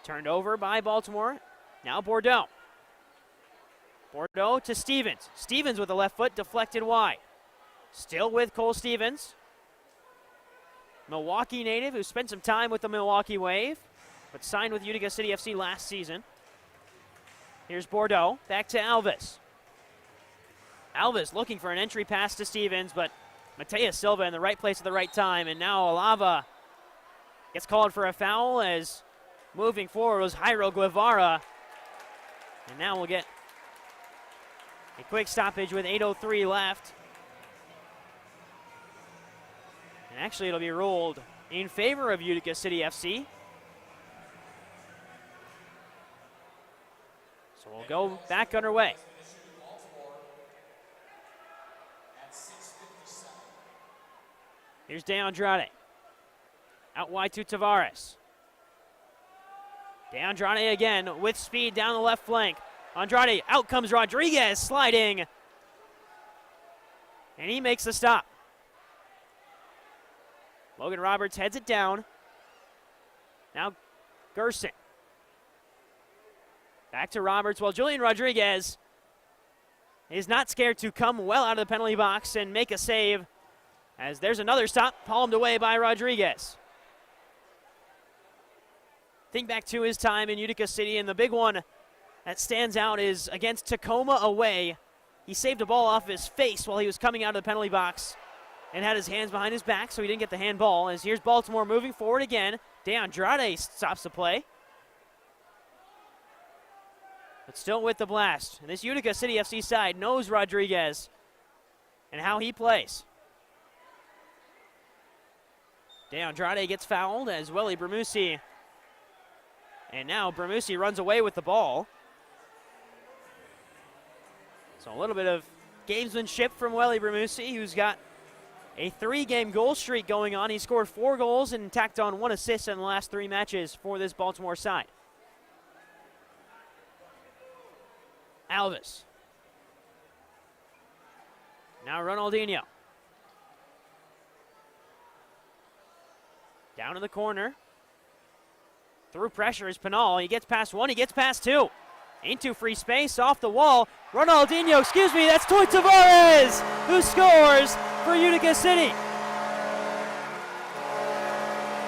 Turned over by Baltimore. Now Bordeaux. Bordeaux to Stevens. Stevens with the left foot, deflected wide. Still with Cole Stevens. Milwaukee native who spent some time with the Milwaukee Wave, but signed with Utica City FC last season. Here's Bordeaux, back to Alves. Alves looking for an entry pass to Stevens, but Mateus Silva in the right place at the right time, and now Alava gets called for a foul as moving forward was Jairo Guevara. And now we'll get a quick stoppage with 8:03 left. And actually it'll be ruled in favor of Utica City FC. So we'll go back underway. Here's De Andrade. Out wide to Tavares. De Andrade again with speed down the left flank. Andrade, out comes Rodriguez sliding. And he makes the stop. Logan Roberts heads it down. Now Gerson. Back to Roberts. Well, Julian Rodriguez is not scared to come well out of the penalty box and make a save, as there's another stop palmed away by Rodriguez. Think back to his time in Utica City, and the big one that stands out is against Tacoma away. He saved a ball off his face while he was coming out of the penalty box and had his hands behind his back, so he didn't get the handball. As here's Baltimore moving forward again. DeAndrade stops the play, but still with the blast. And this Utica City FC side knows Rodriguez and how he plays. DeAndrade gets fouled as Willie Bramusi. And now Bramusi runs away with the ball. So a little bit of gamesmanship from Willie Bramusi, who's got a 3-game goal streak going on. He scored 4 goals and tacked on 1 assist in the last 3 matches for this Baltimore side. Alves. Now Ronaldinho. Down in the corner. Through pressure is Pinal. He gets past 1, he gets past 2. Into free space, off the wall. Ronaldinho, excuse me, that's Toy Tavares who scores for Utica City.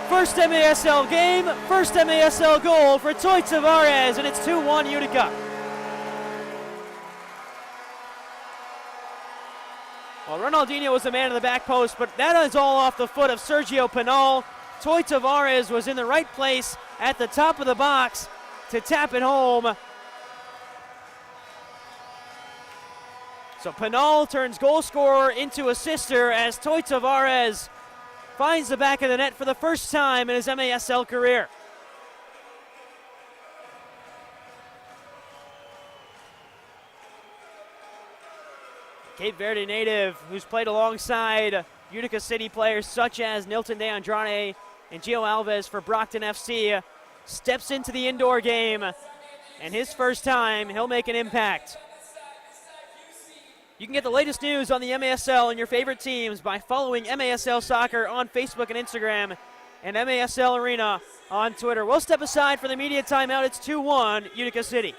First MASL game, first MASL goal for Toy Tavares, and it's 2-1 Utica. Well, Ronaldinho was the man in the back post, but that is all off the foot of Sergio Pinal. Toy Tavares was in the right place at the top of the box to tap it home. So Pinal turns goal scorer into assister as Toy Tavares finds the back of the net for the first time in his MASL career. Cape Verde native who's played alongside Utica City players such as Nilton DeAndrade and Gio Alves for Brockton FC steps into the indoor game, and his first time he'll make an impact. You can get the latest news on the MASL and your favorite teams by following MASL Soccer on Facebook and Instagram and MASL Arena on Twitter. We'll step aside for the media timeout. It's 2-1 Utica City.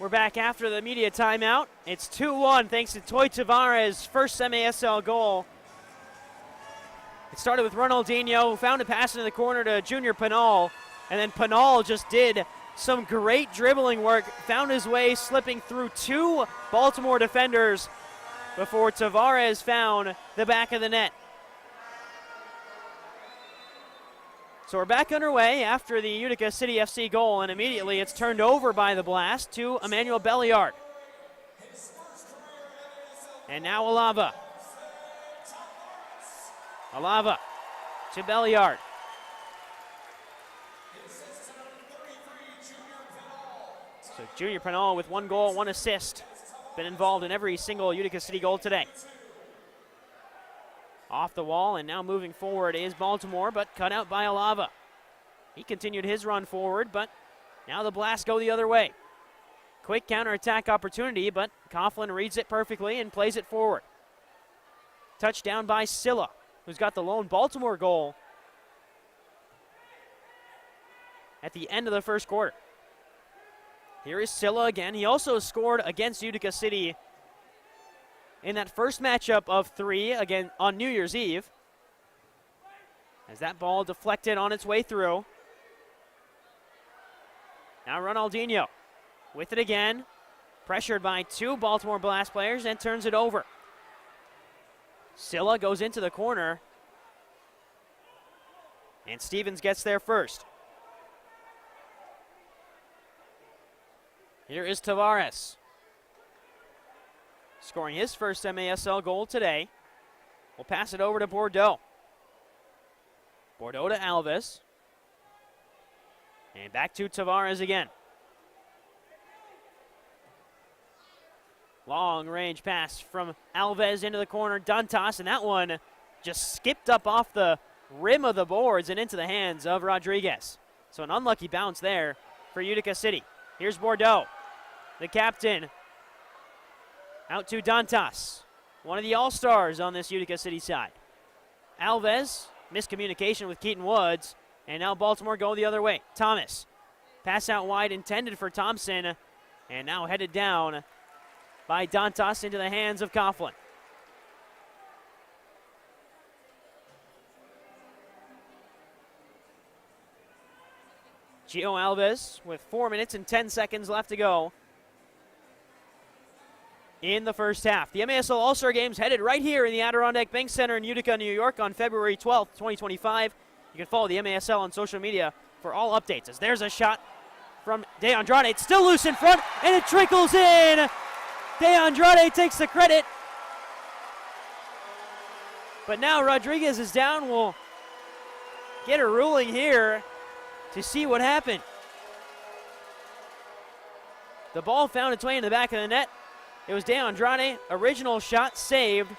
We're back after the media timeout. It's 2-1 thanks to Toy Tavares' first MASL goal. It started with Ronaldinho, who found a pass into the corner to Junior Pinal, and then Pinal just did some great dribbling work, found his way slipping through 2 Baltimore defenders before Tavares found the back of the net. So we're back underway after the Utica City FC goal, and immediately it's turned over by the Blast to Emmanuel Belliard. And now Alava. Alava to Belliard. So Junior Pinal with 1 goal, 1 assist. Been involved in every single Utica City goal today. Off the wall, and now moving forward is Baltimore, but cut out by Alava. He continued his run forward, but now the Blast go the other way. Quick counterattack opportunity, but Coughlin reads it perfectly and plays it forward. Touchdown by Silla, who's got the lone Baltimore goal at the end of the first quarter. Here is Silla again. He also scored against Utica City in that first matchup of 3 again on New Year's Eve. As that ball deflected on its way through. Now Ronaldinho with it again. Pressured by two Baltimore Blast players and turns it over. Silla goes into the corner. And Stevens gets there first. Here is Tavares. Scoring his first MASL goal today. We'll pass it over to Bordeaux. Bordeaux to Alves. And back to Tavares again. Long range pass from Alves into the corner. Dantas, and that one just skipped up off the rim of the boards and into the hands of Rodriguez. So an unlucky bounce there for Utica City. Here's Bordeaux, the captain. Out to Dantas, one of the all-stars on this Utica City side. Alves, miscommunication with Keaton Woods, and now Baltimore go the other way. Thomas, pass out wide intended for Thompson, and now headed down by Dantas into the hands of Coughlin. Gio Alves with 4 minutes and 10 seconds left to go in the first half. The MASL All-Star Games headed right here in the Adirondack Bank Center in Utica, New York on February 12th, 2025. You can follow the MASL on social media for all updates. As there's a shot from De Andrade. It's still loose in front, and it trickles in. De Andrade takes the credit. But now Rodriguez is down. We'll get a ruling here to see what happened. The ball found its way in the back of the net. It was De Andrade, original shot saved.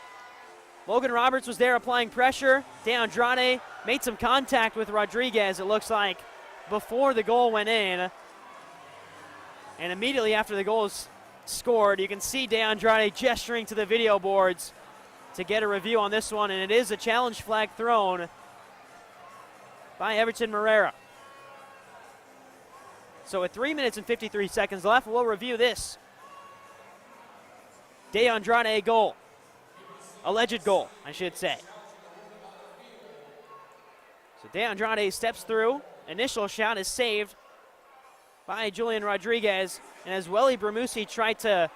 Logan Roberts was there applying pressure. De Andrade made some contact with Rodriguez, it looks like, before the goal went in. And immediately after the goal was scored, you can see De Andrade gesturing to the video boards to get a review on this one, and it is a challenge flag thrown by Everton Moreira. So with 3 minutes and 53 seconds left, we'll review this De Andrade goal. Alleged goal, I should say. So De Andrade steps through. Initial shot is saved by Julian Rodriguez. And as Welly Bramusi tried to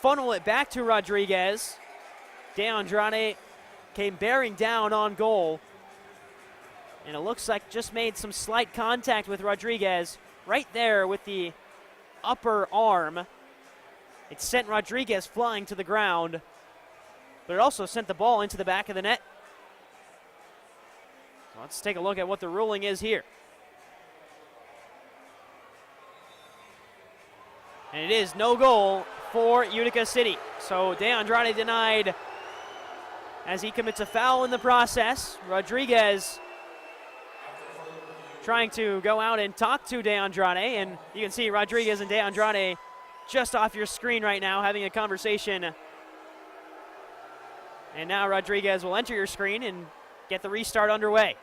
funnel it back to Rodriguez, De Andrade came bearing down on goal. And it looks like just made some slight contact with Rodriguez right there with the upper arm. It sent Rodriguez flying to the ground, but it also sent the ball into the back of the net. So let's take a look at what the ruling is here. And it is no goal for Utica City. So De Andrade denied as he commits a foul in the process. Rodriguez trying to go out and talk to De Andrade, and you can see Rodriguez and De Andrade just off your screen right now having a conversation. And now Rodriguez will enter your screen and get the restart underway.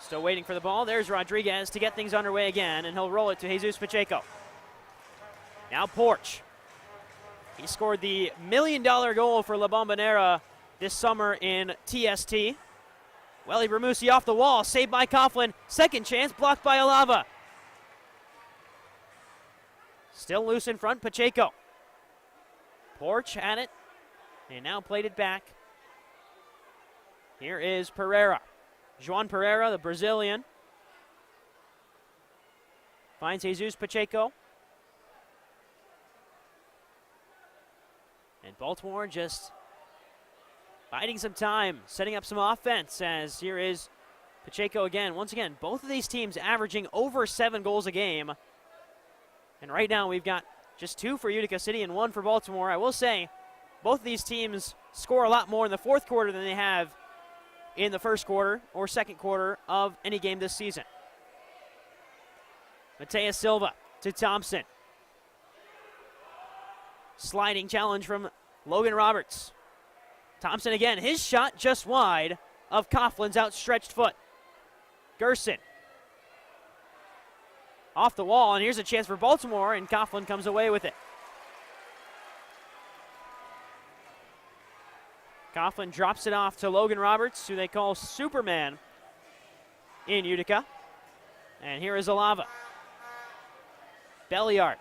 Still waiting for the ball. There's Rodriguez to get things underway again, and he'll roll it to Jesus Pacheco. Now Porch. He scored the $1 million goal for La Bombonera this summer in TST. Welly Bramusi off the wall, saved by Coughlin. Second chance, blocked by Alava. Still loose in front, Pacheco. Porch had it, and now played it back. Here is Pereira. João Pereira, the Brazilian. Finds Jesus Pacheco. And Baltimore just biding some time, setting up some offense, as here is Pacheco again. Once again, both of these teams averaging over 7 goals a game. And right now we've got just 2 for Utica City and 1 for Baltimore. I will say, both of these teams score a lot more in the fourth quarter than they have in the first quarter or second quarter of any game this season. Mateus Silva to Thompson. Sliding challenge from Logan Roberts. Thompson again, his shot just wide of Coughlin's outstretched foot. Gerson. Off the wall, and here's a chance for Baltimore, and Coughlin comes away with it. Coughlin drops it off to Logan Roberts, who they call Superman in Utica. And here is Alava. Belliard.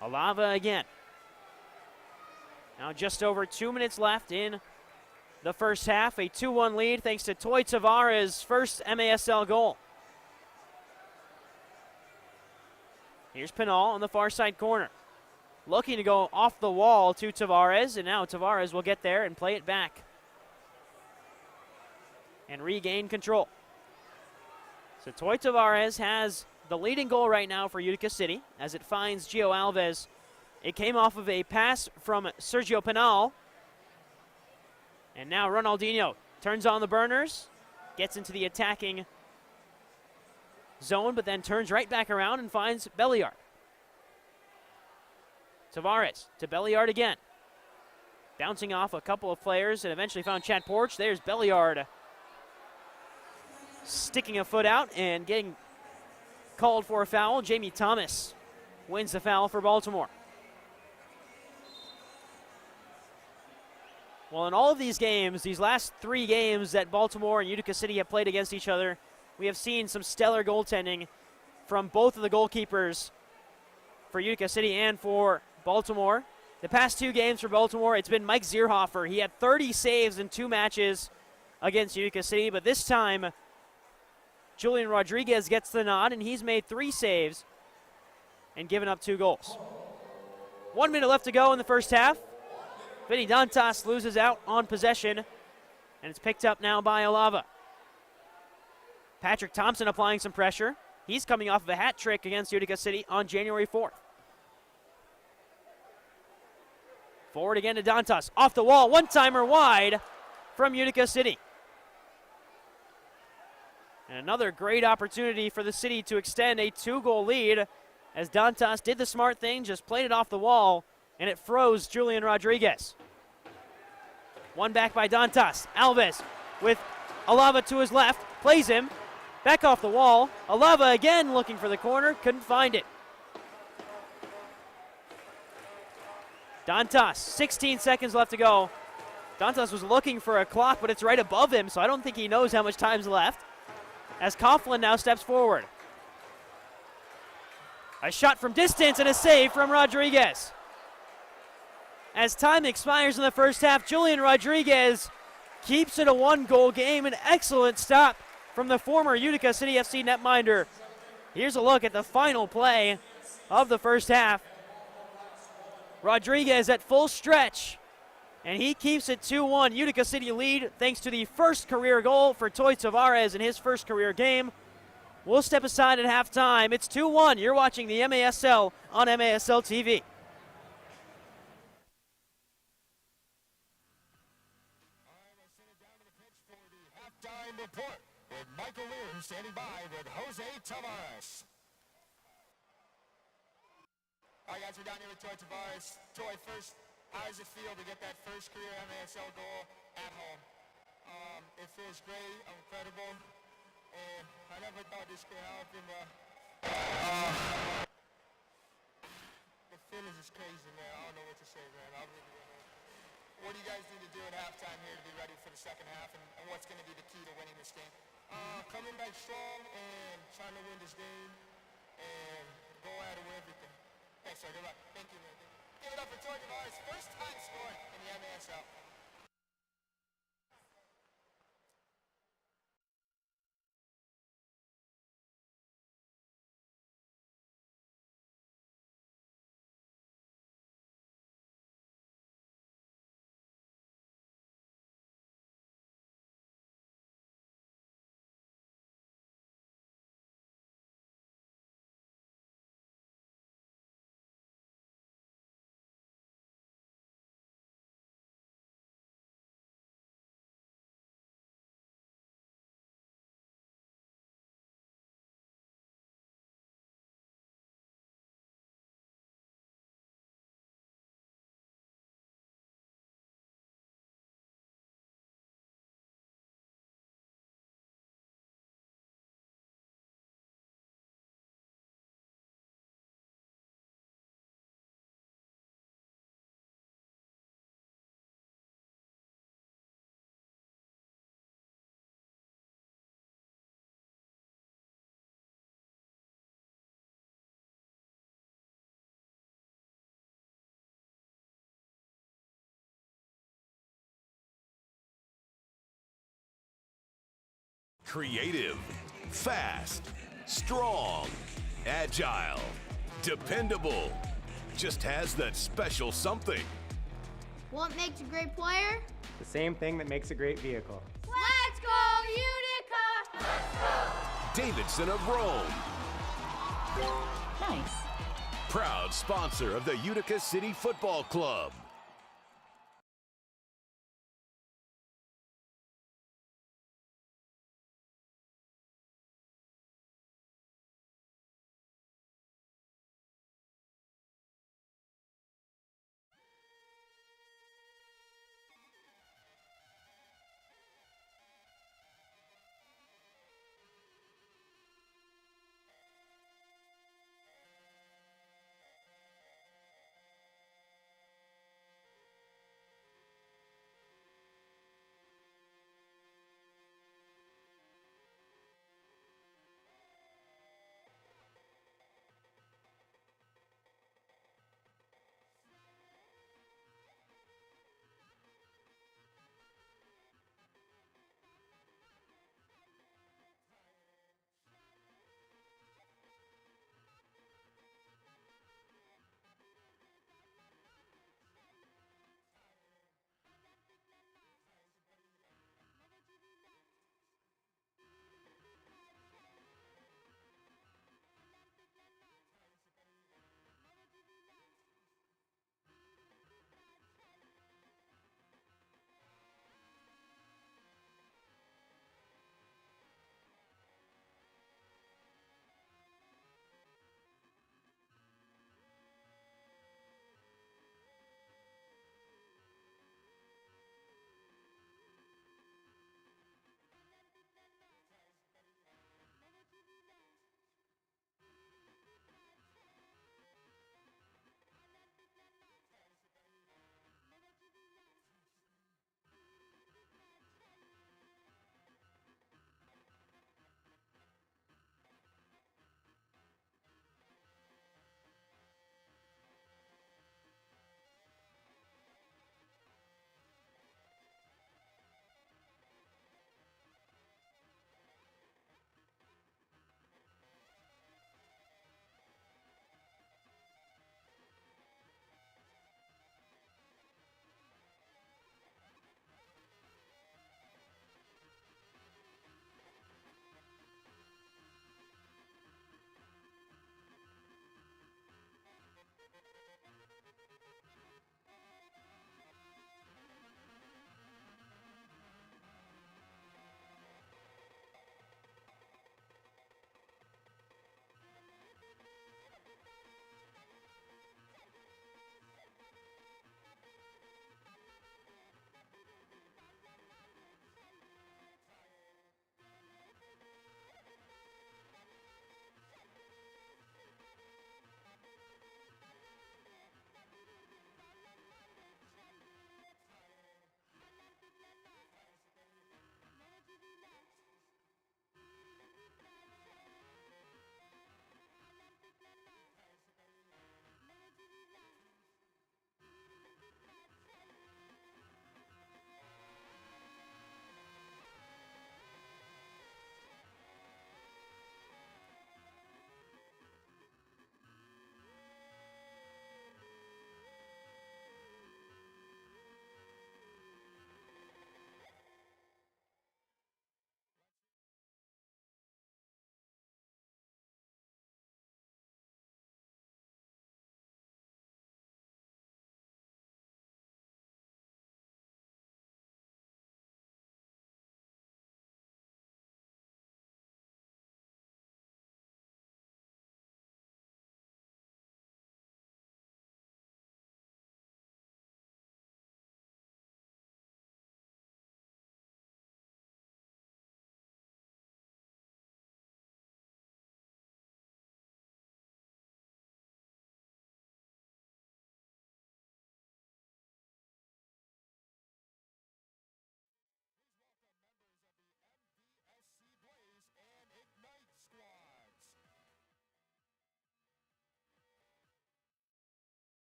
Alava again. Now just over 2 minutes left in the first half. A 2-1 lead thanks to Toy Tavares' first MASL goal. Here's Pinal on the far side corner. Looking to go off the wall to Tavares, and now Tavares will get there and play it back. And regain control. So Toy Tavares has the leading goal right now for Utica City as it finds Gio Alves. It came off of a pass from Sergio Pinal. And now Ronaldinho turns on the burners, gets into the attacking zone, but then turns right back around and finds Belliard. Tavares to Belliard again. Bouncing off a couple of players and eventually found Chad Porch. There's Belliard sticking a foot out and getting called for a foul. Jamie Thomas wins the foul for Baltimore. Well, in all of these games, these last 3 games that Baltimore and Utica City have played against each other, we have seen some stellar goaltending from both of the goalkeepers for Utica City and for Baltimore. The past 2 games for Baltimore, it's been Mike Zierhofer. He had 30 saves in 2 matches against Utica City, but this time Julian Rodriguez gets the nod, and he's made 3 saves and given up 2 goals. 1 minute left to go in the first half. Vinny Dantas loses out on possession, and it's picked up now by Alava. Patrick Thompson applying some pressure. He's coming off of a hat trick against Utica City on January 4th. Forward again to Dantas. Off the wall, one-timer wide from Utica City. And another great opportunity for the City to extend a 2-goal lead as Dantas did the smart thing, just played it off the wall, and it froze Julian Rodriguez. One back by Dantas. Alves with Alava to his left, plays him, back off the wall. Alava again looking for the corner, couldn't find it. Dantas, 16 seconds left to go. Dantas was looking for a clock, but it's right above him, so I don't think he knows how much time's left. As Coughlin now steps forward. A shot from distance and a save from Rodriguez. As time expires in the first half, Julian Rodriguez keeps it a 1-goal game. An excellent stop from the former Utica City FC netminder. Here's a look at the final play of the first half. Rodriguez at full stretch, and he keeps it 2-1. Utica City lead thanks to the first career goal for Toy Tavares in his first career game. We'll step aside at halftime. It's 2-1. You're watching the MASL on MASL TV. Report with Michael Lear standing by with Jose Tavares. All right, guys, we're down here with Toy Tavares. Toy, first, how does it feel to get that first career MASL goal at home? It feels great, incredible, and I never thought this could happen, but the feelings is crazy, man. I don't know what to say, man. I really don't know. What do you guys need to do at halftime here to be ready for the second half, and what's going to be the key to winning this game? Coming back strong and trying to win this game and go at it with everything. Thanks, sir. Good luck. Thank you, man. Give it up for Toy Tavares, first time scoring in the MASL. Creative, fast, strong, agile, dependable. Just has that special something. What makes a great player? The same thing that makes a great vehicle. Let's go, Utica! Davidson of Rome. Nice. Proud sponsor of the Utica City Football Club.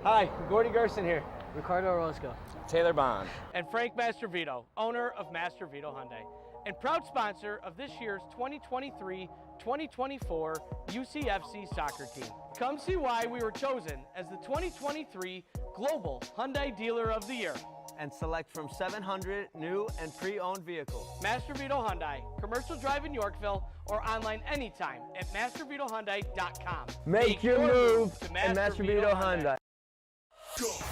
Hi, Gordy Gerson here. Ricardo Orozco. Taylor Bond. And Frank Mastrovito, owner of Mastrovito Hyundai, and proud sponsor of this year's 2023-2024 UCFC soccer team. Come see why we were chosen as the 2023 Global Hyundai Dealer of the Year. And select from 700 new and pre-owned vehicles. Mastrovito Hyundai, commercial drive in Yorkville, or online anytime at mastervitohyundai.com. Make your move to Mastrovito Hyundai.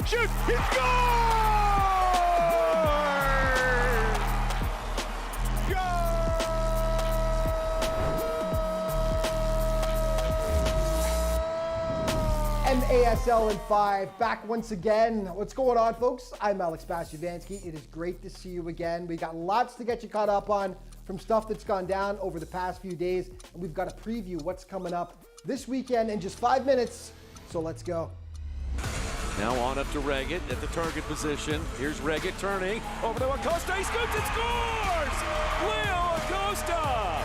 Shoot! He MASL in 5, back once again. What's going on, folks? I'm Alex Bastiavansky. It is great to see you again. We got lots to get you caught up on from stuff that's gone down over the past few days, and we've got to preview what's coming up this weekend in just 5 minutes. So let's go. Now on up to Reggett at the target position. Here's Reggett turning over to Acosta. He scoops and scores! Leo Acosta!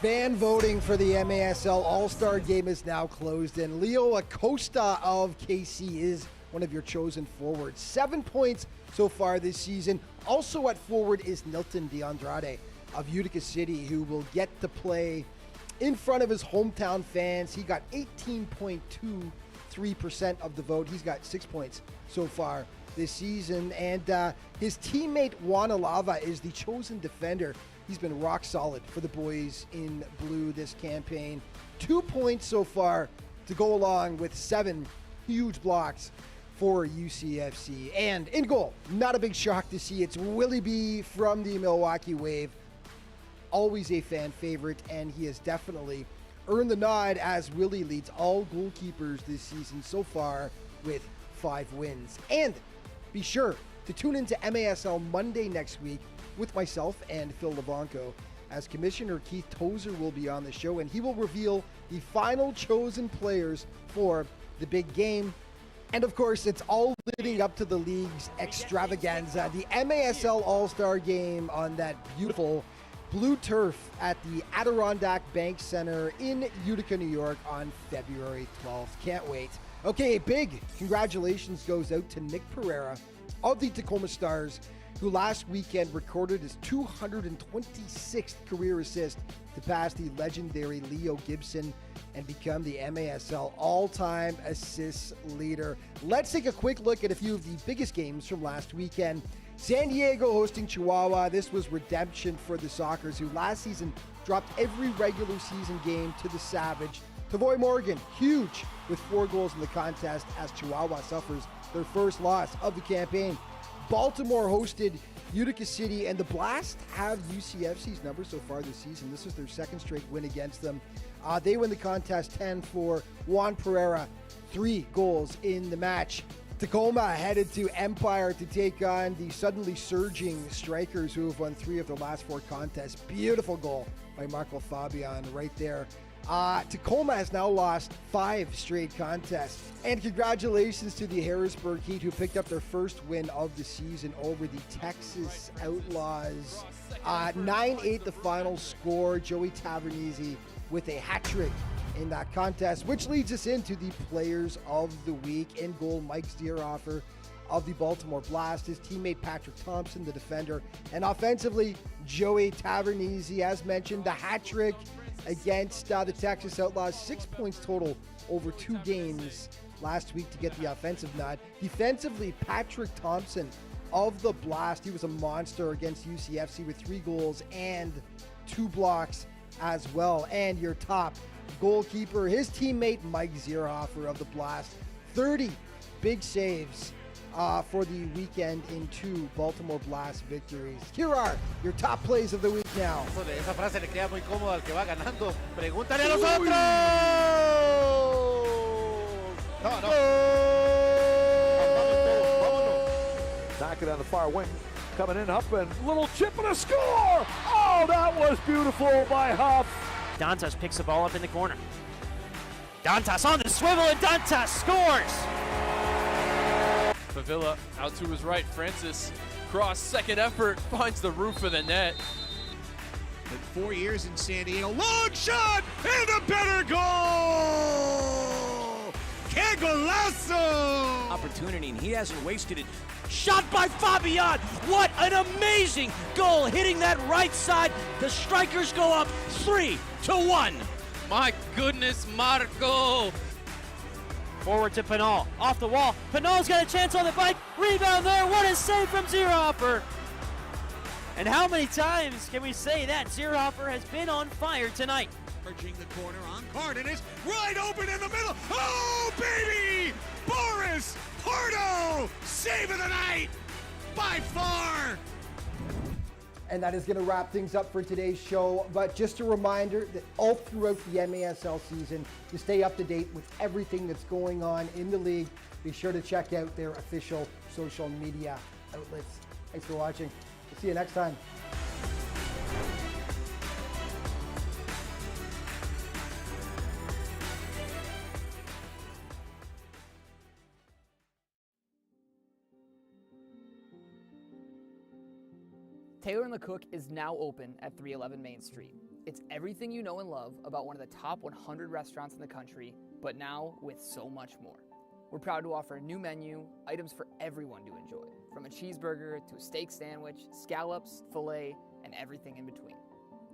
Fan voting for the MASL All-Star Game is now closed, and Leo Acosta of KC is one of your chosen forwards. 7 points so far this season. Also at forward is Nilton DeAndrade of Utica City, who will get to play in front of his hometown fans. He got 18.23% of the vote. He's got 6 points so far this season, and his teammate Juan Alava is the chosen defender. He's been rock solid for the boys in blue this campaign. 2 points so far to go along with 7 huge blocks for UCFC. And in goal, not a big shock to see, it's Willie B from the Milwaukee Wave. Always a fan favorite, and he has definitely earned the nod as Willie leads all goalkeepers this season so far with 5 wins. And be sure to tune into MASL Monday next week with myself and Phil Levanco, as Commissioner Keith Tozer will be on the show, and he will reveal the final chosen players for the big game. And of course, it's all leading up to the league's extravaganza, the MASL All-Star Game on that beautiful blue turf at the Adirondack Bank Center in Utica, New York on February 12th. Can't wait. Okay, big congratulations goes out to Nick Pereira of the Tacoma Stars, who last weekend recorded his 226th career assist to pass the legendary Leo Gibson and become the MASL all-time assists leader. Let's take a quick look at a few of the biggest games from last weekend. San Diego hosting Chihuahua. This was redemption for the Sockers, who last season dropped every regular season game to the Savage. Tavoy Morgan, huge, with 4 goals in the contest as Chihuahua suffers their first loss of the campaign. Baltimore hosted Utica City, and the Blast have UCFC's number so far this season. This is their 2nd straight win against them. They win the contest 10-4. Juan Pereira, 3 goals in the match. Tacoma headed to Empire to take on the suddenly surging Strikers, who have won 3 of their last 4 contests. Beautiful goal by Marco Fabian right there. Tacoma has now lost 5 straight contests. And congratulations to the Harrisburg Heat, who picked up their first win of the season over the Texas Outlaws. 9-8 the final score. Joey Tavernese with a hat trick in that contest, which leads us into the Players of the Week. In goal, Mike Stierhofer of the Baltimore Blast, his teammate Patrick Thompson, the defender, and offensively, Joey Tavernese, as mentioned, the hat trick against the Texas Outlaws. 6 points total over 2 games last week to get the offensive nod. Defensively, Patrick Thompson of the Blast, he was a monster against UCFC with 3 goals and 2 blocks as well. And your top goalkeeper, his teammate Mike Zierhofer of the Blast, 30 big saves for the weekend in 2 Baltimore Blast victories. Here are your top plays of the week now. Esa frase le queda muy cómoda al que va ganando. Pregúntale a los otros. No. Knock it on the far wing. Coming in, up and little chip and a score! Oh, that was beautiful by Huff. Dantas picks the ball up in the corner. Dantas on the swivel, and Dantas scores! Favilla out to his right. Francis cross, second effort, finds the roof of the net. In 4 years in San Diego, long shot and a better goal! Can't golazo! Opportunity, and he hasn't wasted it. Shot by Fabian. What an amazing goal, hitting that right side. The strikers go up 3-1. My goodness, Marco. Forward to Pinal, off the wall. Pinal's got a chance on the bike. Rebound there. What a save from Zierhofer. And how many times can we say that Zierhofer has been on fire tonight? Urging the corner on Carden is right open in the middle. Oh, baby! Boris Pardo! Save of the night! By far! And that is going to wrap things up for today's show. But just a reminder that all throughout the MASL season, to stay up to date with everything that's going on in the league, be sure to check out their official social media outlets. Thanks for watching. We'll see you next time. Taylor & the Cook is now open at 311 Main Street. It's everything you know and love about one of the top 100 restaurants in the country, but now with so much more. We're proud to offer a new menu, items for everyone to enjoy, from a cheeseburger to a steak sandwich, scallops, filet, and everything in between.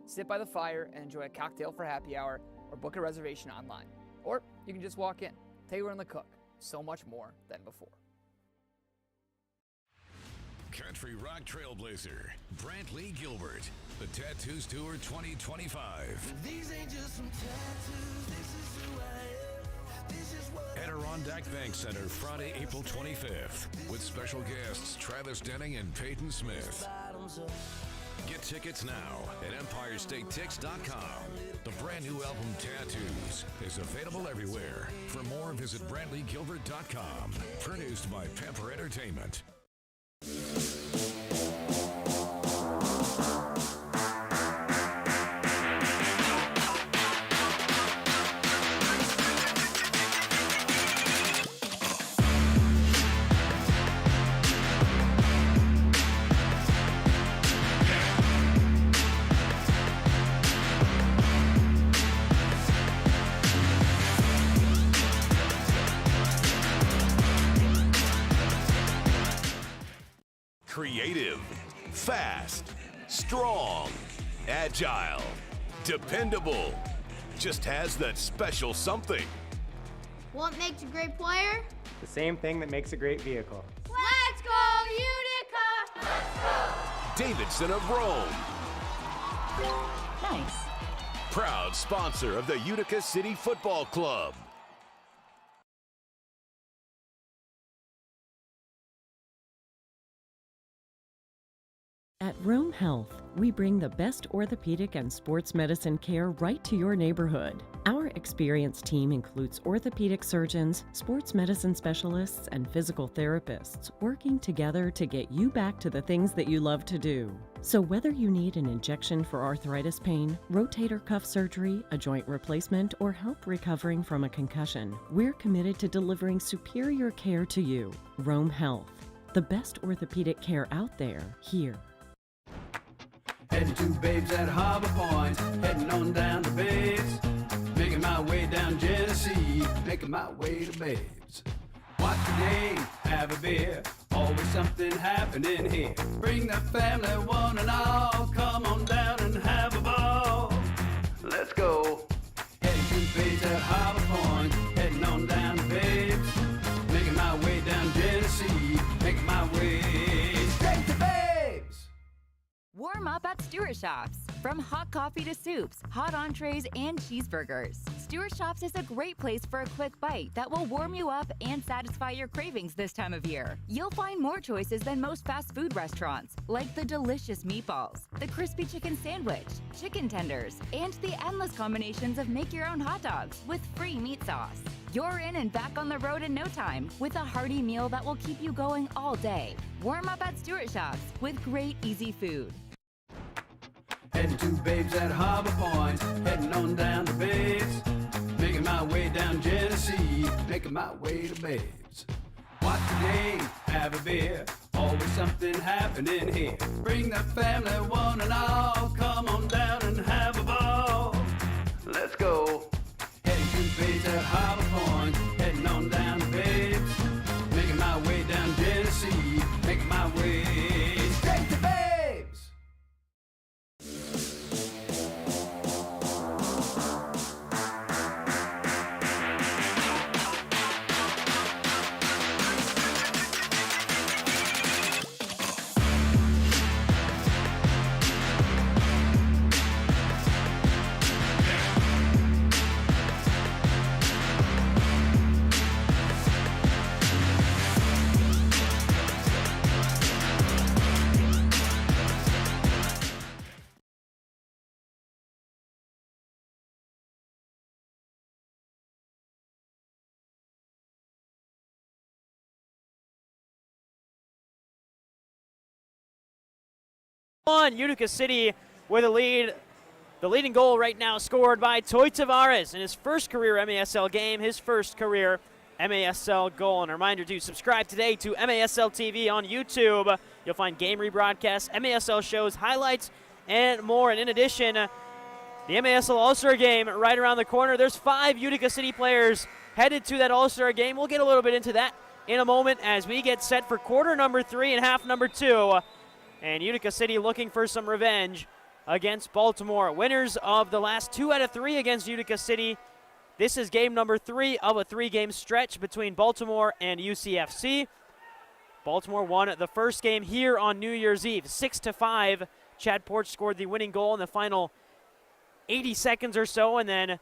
Sit by the fire and enjoy a cocktail for happy hour, or book a reservation online. Or you can just walk in. Taylor & the Cook, so much more than before. Country rock trailblazer, Brantley Gilbert, the Tattoos Tour 2025. These ain't just some tattoos, this is who I am. This is what Adirondack Bank Center, Friday, April 25th, with special guests Travis Denning and Peyton Smith. Get tickets now at EmpireStateTix.com. The brand new album Tattoos is available everywhere. For more, visit BrantleyGilbert.com. Produced by Pepper Entertainment. Creative, fast, strong, agile, dependable. Just has that special something. What makes a great player? The same thing that makes a great vehicle. Let's go, Utica! Let's go! Davidson of Rome. Nice. Proud sponsor of the Utica City Football Club. At Rome Health, we bring the best orthopedic and sports medicine care right to your neighborhood. Our experienced team includes orthopedic surgeons, sports medicine specialists, and physical therapists working together to get you back to the things that you love to do. So whether you need an injection for arthritis pain, rotator cuff surgery, a joint replacement, or help recovering from a concussion, we're committed to delivering superior care to you. Rome Health, the best orthopedic care out there, here. Heading to Babes at Harbor Point, heading on down to Babes, making my way down Genesee, making my way to Babes. Watch the game, have a beer, always something happening here. Bring the family one and all, come on down and have a ball. Let's go. Heading to Babes at Harbor Point, heading on down to Babes, making my way down Genesee, making my way straight to Babes. Warm up at Stewart Shops. From hot coffee to soups, hot entrees, and cheeseburgers, Stewart Shops is a great place for a quick bite that will warm you up and satisfy your cravings this time of year. You'll find more choices than most fast food restaurants, like the delicious meatballs, the crispy chicken sandwich, chicken tenders, and the endless combinations of make-your-own hot dogs with free meat sauce. You're in and back on the road in no time with a hearty meal that will keep you going all day. Warm up at Stewart Shops with great, easy food. Heading to Babes at Harbor Point, heading on down to Babes, making my way down Genesee, making my way to Babes. Watch the game, have a beer, always something happening here. Bring the family one and all, come on down and have a ball. Let's go. Heading to Babes at Harbor Point, heading on down to Utica City with a lead. The leading goal right now scored by Toy Tavares in his first career MASL game, his first career MASL goal. And a reminder to subscribe today to MASL TV on YouTube. You'll find game rebroadcasts, MASL shows, highlights, and more. And in addition, the MASL All-Star game right around the corner. There's 5 Utica City players headed to that All-Star game. We'll get a little bit into that in a moment as we get set for quarter number 3 and half number 2. And Utica City looking for some revenge against Baltimore. Winners of the last 2 out of 3 against Utica City. This is game number 3 of a 3-game stretch between Baltimore and UCFC. Baltimore won the first game here on New Year's Eve, 6-5. Chad Porch scored the winning goal in the final 80 seconds or so, and then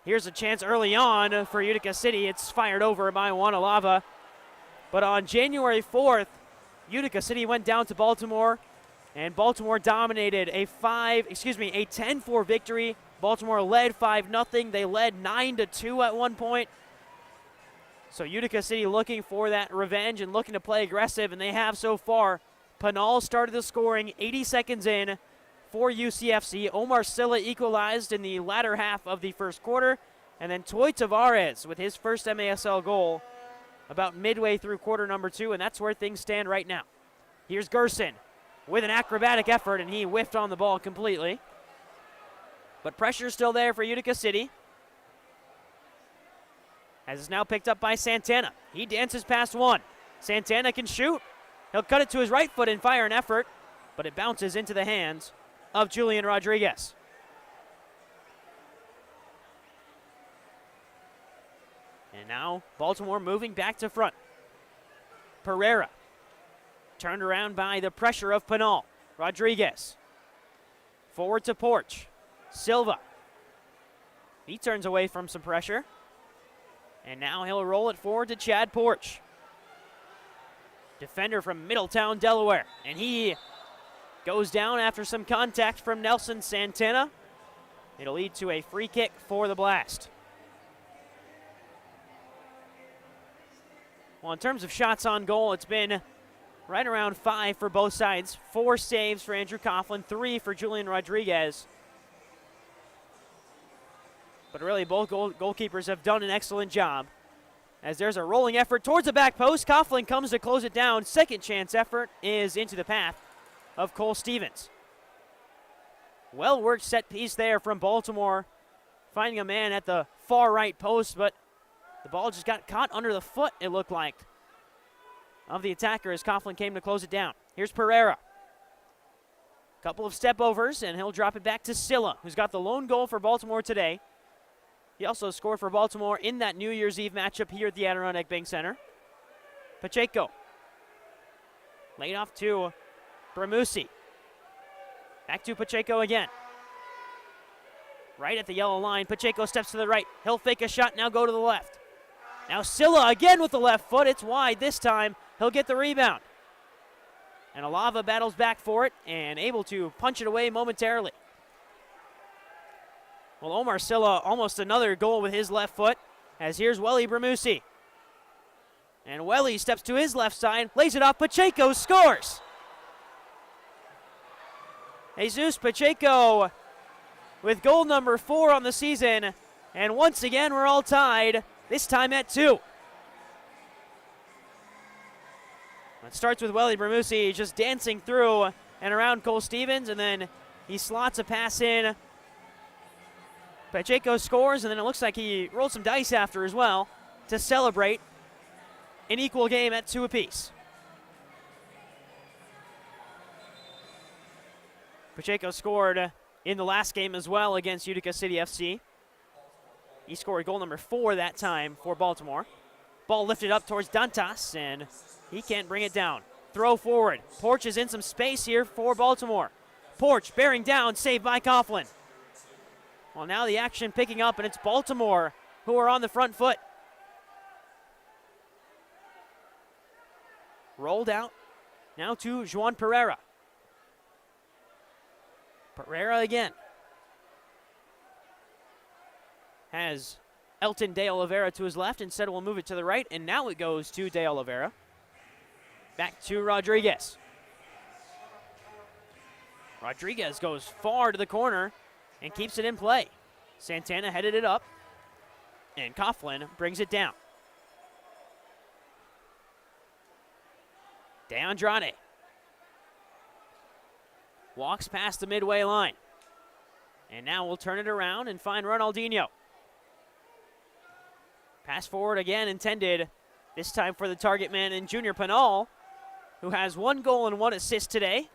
here's a chance early on for Utica City. It's fired over by Wanalava. But on January 4th, Utica City went down to Baltimore, and Baltimore dominated a 10-4 victory. Baltimore led 5-0. They led 9-2 at one point. So Utica City looking for that revenge and looking to play aggressive, and they have so far. Pinal started the scoring 80 seconds in for UCFC. Omar Silla equalized in the latter half of the first quarter, and then Toy Tavares with his first MASL goal about midway through quarter number 2, and that's where things stand right now. Here's Gerson with an acrobatic effort, and he whiffed on the ball completely. But pressure's still there for Utica City, as it's now picked up by Santana. He dances past one. Santana can shoot. He'll cut it to his right foot and fire an effort, but it bounces into the hands of Julian Rodriguez. And now Baltimore moving back to front. Pereira turned around by the pressure of Pinal. Rodriguez forward to Porch. Silva. He turns away from some pressure. And now he'll roll it forward to Chad Porch. Defender from Middletown, Delaware. And he goes down after some contact from Nelson Santana. It'll lead to a free kick for the Blast. Well, in terms of shots on goal, it's been right around 5 for both sides. 4 saves for Andrew Coughlin, 3 for Julian Rodriguez. But really, both goalkeepers have done an excellent job. As there's a rolling effort towards the back post, Coughlin comes to close it down. Second chance effort is into the path of Cole Stevens. Well-worked set piece there from Baltimore, finding a man at the far right post, but the ball just got caught under the foot, it looked like, of the attacker as Coughlin came to close it down. Here's Pereira. Couple of step-overs, and he'll drop it back to Silla, who's got the lone goal for Baltimore today. He also scored for Baltimore in that New Year's Eve matchup here at the Adirondack Bank Center. Pacheco. Laid off to Bramusi. Back to Pacheco again. Right at the yellow line. Pacheco steps to the right. He'll fake a shot, now go to the left. Now Silla again with the left foot. It's wide this time. He'll get the rebound. And Alava battles back for it and able to punch it away momentarily. Well, Omar Silla almost another goal with his left foot, as here's Welly Bramusi. And Welly steps to his left side, lays it off, Pacheco scores! Jesus Pacheco with goal number 4 on the season, and once again we're all tied, this time at 2. It starts with Welly Bramusi just dancing through and around Cole Stevens, and then he slots a pass in. Pacheco scores, and then it looks like he rolled some dice after as well to celebrate an equal game at 2 apiece. Pacheco scored in the last game as well against Utica City FC. He scored goal number 4 that time for Baltimore. Ball lifted up towards Dantas, and he can't bring it down. Throw forward. Porch is in some space here for Baltimore. Porch bearing down, saved by Coughlin. Well, now the action picking up, and it's Baltimore who are on the front foot. Rolled out. Now to Juan Pereira. Pereira again. Has Elton De Oliveira to his left. Instead, we'll move it to the right, and now it goes to De Oliveira. Back to Rodriguez. Rodriguez goes far to the corner and keeps it in play. Santana headed it up, and Coughlin brings it down. DeAndrade walks past the midway line. And now we'll turn it around and find Ronaldinho. Pass forward again intended, this time for the target man in Junior Pinal, who has 1 goal and 1 assist today.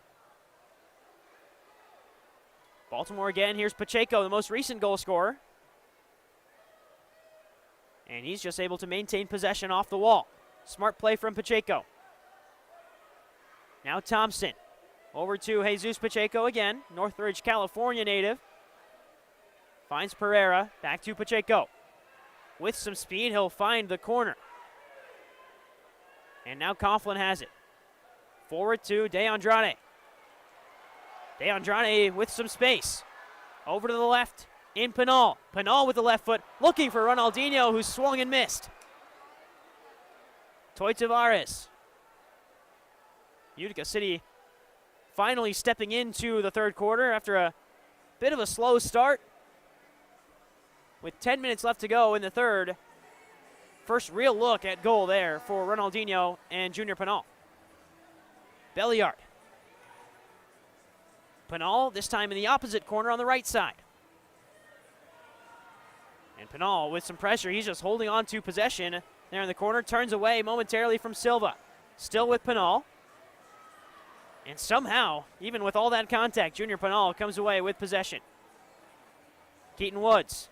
Baltimore again, here's Pacheco, the most recent goal scorer. And he's just able to maintain possession off the wall. Smart play from Pacheco. Now Thompson. Over to Jesus Pacheco again, Northridge, California native. Finds Pereira, back to Pacheco. With some speed, he'll find the corner. And now Coughlin has it. Forward to DeAndrade. DeAndrade with some space. Over to the left, in Pinal. Pinal with the left foot, looking for Ronaldinho, who swung and missed. Toy Tavares. Utica City finally stepping into the third quarter after a bit of a slow start. With 10 minutes left to go in the third. First real look at goal there for Ronaldinho and Junior Pinal. Belliard. Pinal, this time in the opposite corner on the right side. And Pinal with some pressure. He's just holding on to possession there in the corner. Turns away momentarily from Silva. Still with Pinal. And somehow, even with all that contact, Junior Pinal comes away with possession. Keaton Woods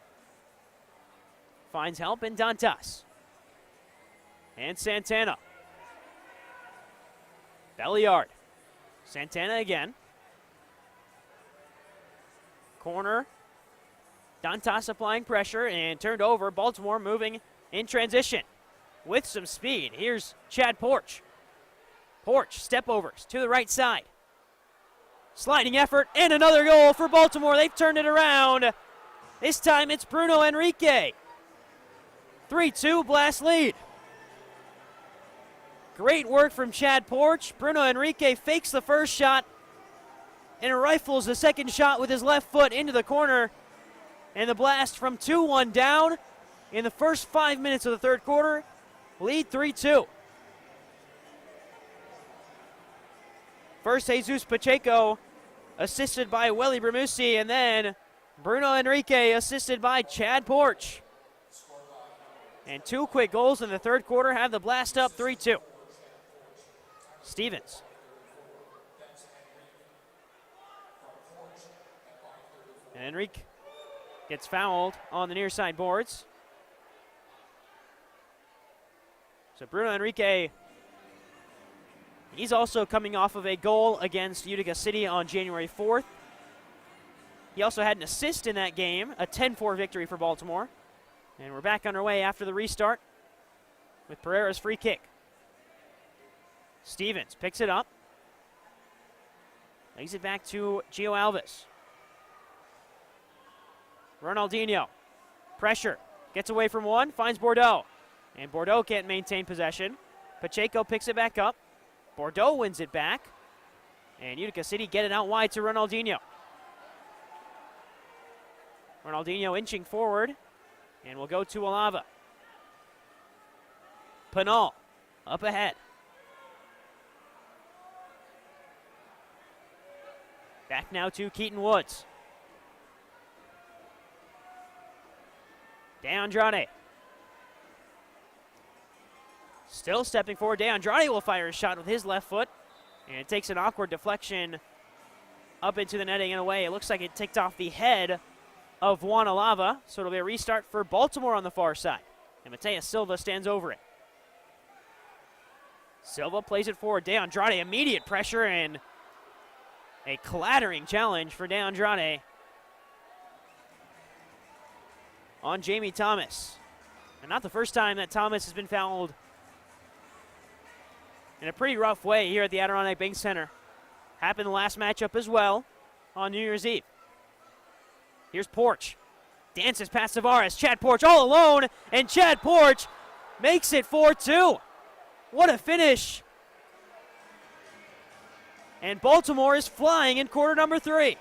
finds help in Dantas. And Santana. Belliard. Santana again. Corner. Dantas applying pressure and turned over. Baltimore moving in transition with some speed. Here's Chad Porch. Porch, step overs to the right side. Sliding effort and another goal for Baltimore. They've turned it around. This time it's Bruno Henrique. 3-2 Blast lead. Great work from Chad Porch. Bruno Henrique fakes the first shot and rifles the second shot with his left foot into the corner. And the Blast from 2-1 down in the first 5 minutes of the third quarter. Lead 3-2. First, Jesus Pacheco, assisted by Welly Bramusi, and then Bruno Henrique, assisted by Chad Porch. And 2 quick goals in the third quarter have the Blast up 3-2. Stevens. Henrique gets fouled on the near side boards. So Bruno Henrique, he's also coming off of a goal against Utica City on January 4th. He also had an assist in that game, a 10-4 victory for Baltimore. And we're back underway after the restart with Pereira's free kick. Stevens picks it up. Lays it back to Gio Alves. Ronaldinho. Pressure. Gets away from one. Finds Bordeaux. And Bordeaux can't maintain possession. Pacheco picks it back up. Bordeaux wins it back. And Utica City get it out wide to Ronaldinho. Ronaldinho inching forward. And we'll go to Alava. Pinal up ahead. Back now to Keaton Woods. DeAndrade. Still stepping forward. DeAndrade will fire a shot with his left foot. And it takes an awkward deflection up into the netting and away. It looks like it ticked off the head of Juan Alava. So it'll be a restart for Baltimore on the far side. And Mateus Silva stands over it. Silva plays it forward. DeAndrade, immediate pressure and a clattering challenge for DeAndrade on Jamie Thomas. And not the first time that Thomas has been fouled in a pretty rough way here at the Adirondack Bank Center. Happened the last matchup as well on New Year's Eve. Here's Porch. Dances past Tavares. Chad Porch all alone, and Chad Porch makes it 4-2. What a finish. And Baltimore is flying in quarter number 3.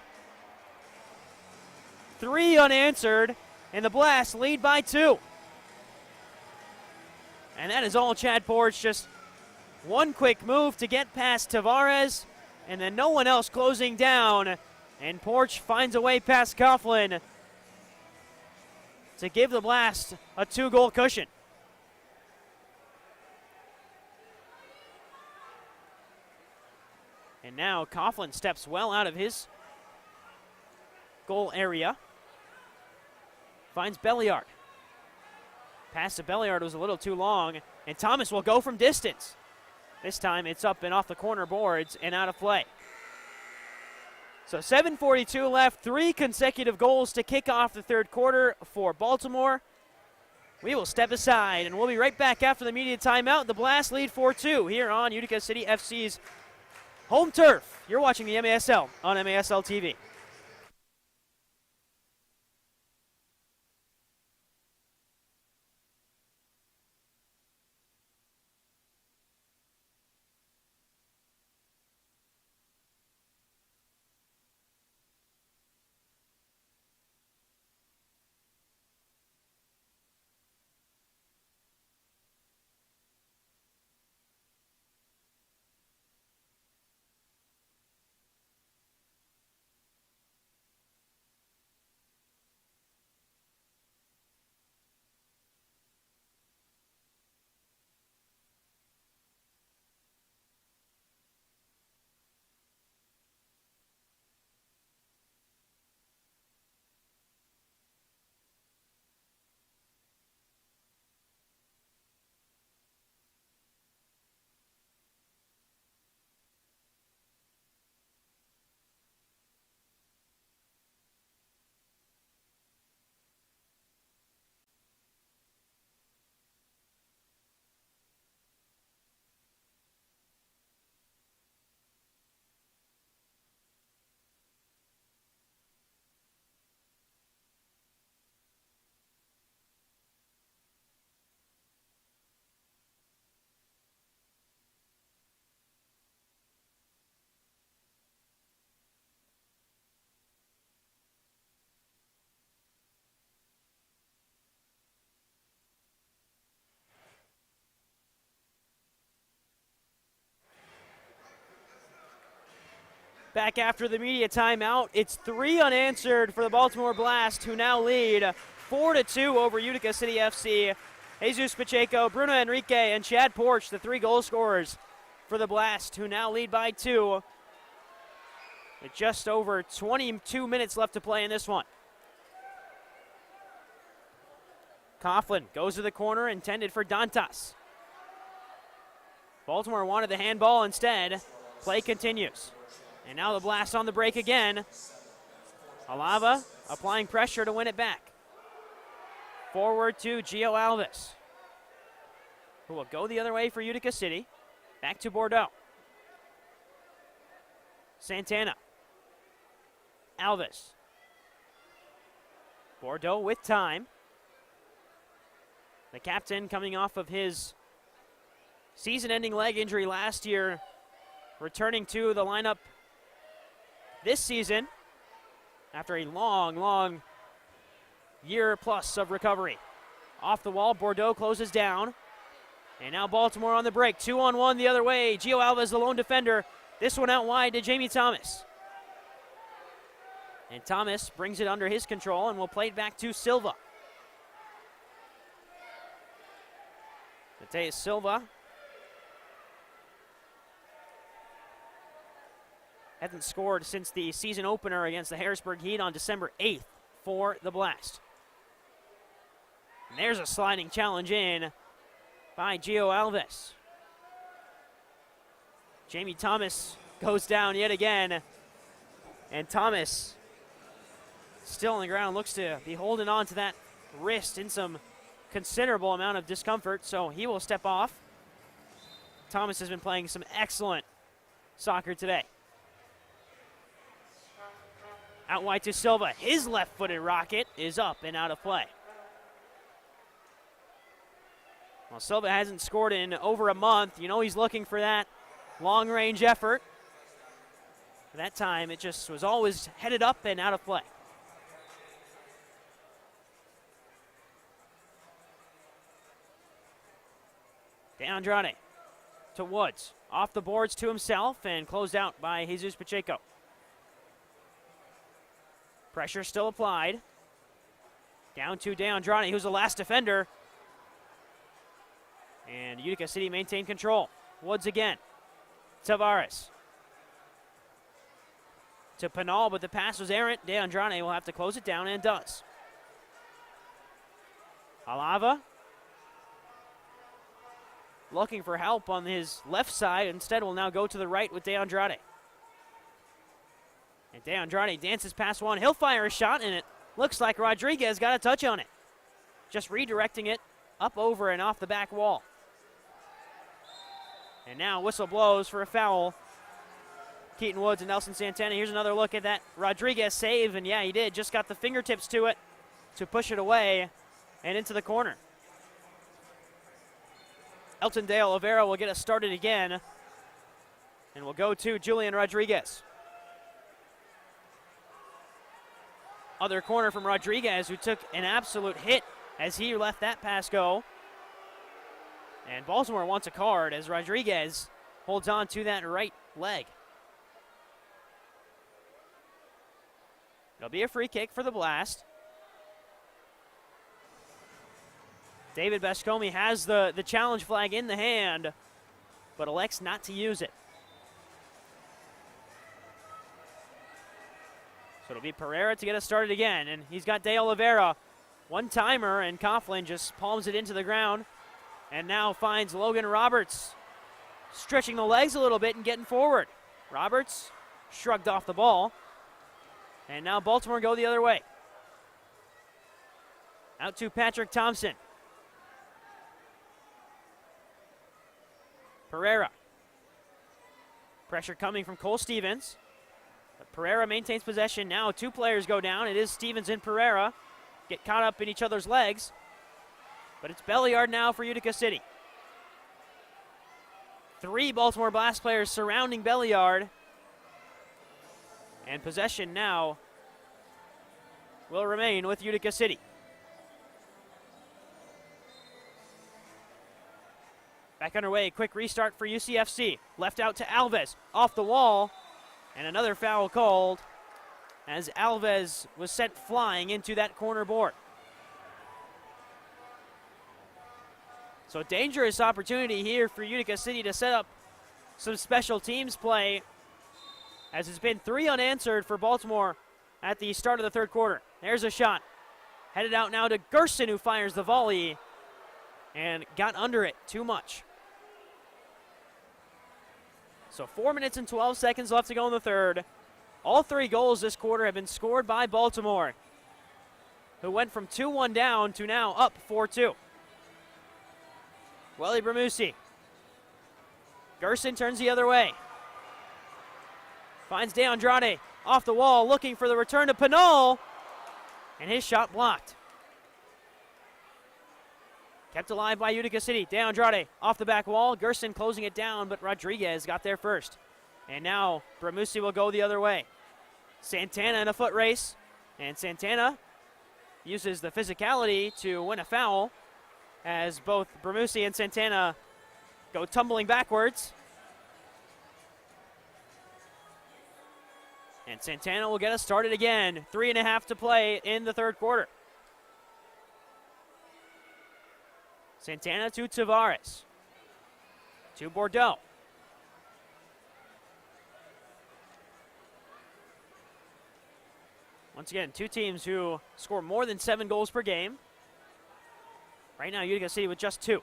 3 unanswered, and the Blast lead by 2. And that is all Chad Porch. Just one quick move to get past Tavares, and then no one else closing down. And Porch finds a way past Coughlin to give the Blast a 2-goal cushion. And now Coughlin steps well out of his goal area. Finds Belliard. Pass to Belliard was a little too long, and Thomas will go from distance. This time it's up and off the corner boards and out of play. So 7:42 left, 3 consecutive goals to kick off the third quarter for Baltimore. We will step aside, and we'll be right back after the media timeout. The Blast lead 4-2 here on Utica City FC's home turf. You're watching the MASL on MASL TV. Back after the media timeout, it's 3 unanswered for the Baltimore Blast, who now lead 4-2 over Utica City FC. Jesus Pacheco, Bruno Enrique, and Chad Porch, the 3 goal scorers for the Blast, who now lead by 2. With just over 22 minutes left to play in this one. Coughlin goes to the corner, intended for Dantas. Baltimore wanted the handball instead. Play continues. And now the Blast on the break again. Alava applying pressure to win it back. Forward to Gio Alves, who will go the other way for Utica City. Back to Bordeaux. Santana. Alves. Bordeaux with time. The captain, coming off of his season-ending leg injury last year, returning to the lineup this season after a long year plus of recovery. Off the wall, Bordeaux closes down. And now Baltimore on the break. 2-on-1 the other way. Gio Alves, the lone defender. This one out wide to Jamie Thomas. And Thomas brings it under his control and will play it back to Silva. Mateus Silva hasn't scored since the season opener against the Harrisburg Heat on December 8th for the Blast. And there's a sliding challenge in by Gio Alves. Jamie Thomas goes down yet again. And Thomas, still on the ground, looks to be holding on to that wrist in some considerable amount of discomfort, so he will step off. Thomas has been playing some excellent soccer today. Out wide to Silva. His left-footed rocket is up and out of play. Well, Silva hasn't scored in over a month. You know he's looking for that long-range effort. That time it just was always headed up and out of play. DeAndrade to Woods. Off the boards to himself and closed out by Jesus Pacheco. Pressure still applied. Down to DeAndrade, who's the last defender. And Utica City maintained control. Woods again. Tavares. To Pinal, but the pass was errant. DeAndrade will have to close it down and does. Alava looking for help on his left side. Instead will now go to the right with DeAndrade. And DeAndrade dances past one. He'll fire a shot, and it looks like Rodriguez got a touch on it. Just redirecting it up over and off the back wall. And now whistle blows for a foul. Keaton Woods and Nelson Santana. Here's another look at that Rodriguez save, and yeah, he did. Just got the fingertips to it to push it away and into the corner. Elton De Oliveira will get us started again, and we'll go to Julian Rodriguez. Other corner from Rodriguez, who took an absolute hit as he let that pass go. And Baltimore wants a card as Rodriguez holds on to that right leg. It'll be a free kick for the Blast. David Bascomi has the challenge flag in the hand, but elects not to use it. So it'll be Pereira to get us started again, and he's got De Oliveira. One-timer, and Coughlin just palms it into the ground, and now finds Logan Roberts, stretching the legs a little bit and getting forward. Roberts shrugged off the ball, and now Baltimore go the other way. Out to Patrick Thompson. Pereira. Pressure coming from Cole Stevens. But Pereira maintains possession. Now 2 players go down. It is Stevens and Pereira. Get caught up in each other's legs. But it's Belliard now for Utica City. 3 Baltimore Blast players surrounding Belliard. And possession now will remain with Utica City. Back underway, quick restart for UCFC. Left out to Alves, off the wall, and another foul called as Alves was sent flying into that corner board. So dangerous opportunity here for Utica City to set up some special teams play, as it's been 3 unanswered for Baltimore at the start of the third quarter. There's a shot. Headed out now to Gerson, who fires the volley and got under it too much. So 4 minutes and 12 seconds left to go in the third. All 3 goals this quarter have been scored by Baltimore, who went from 2-1 down to now up 4-2. Welly Bramusi. Gerson turns the other way. Finds DeAndrade off the wall, looking for the return to Pinal, and his shot blocked. Kept alive by Utica City. DeAndrade off the back wall. Gerson closing it down, but Rodriguez got there first. And now Bramusi will go the other way. Santana in a foot race, and Santana uses the physicality to win a foul as both Bramusi and Santana go tumbling backwards. And Santana will get us started again. 3.5 to play in the third quarter. Santana to Tavares. To Bordeaux. Once again, 2 teams who score more than 7 goals per game. Right now, Utica City with just 2.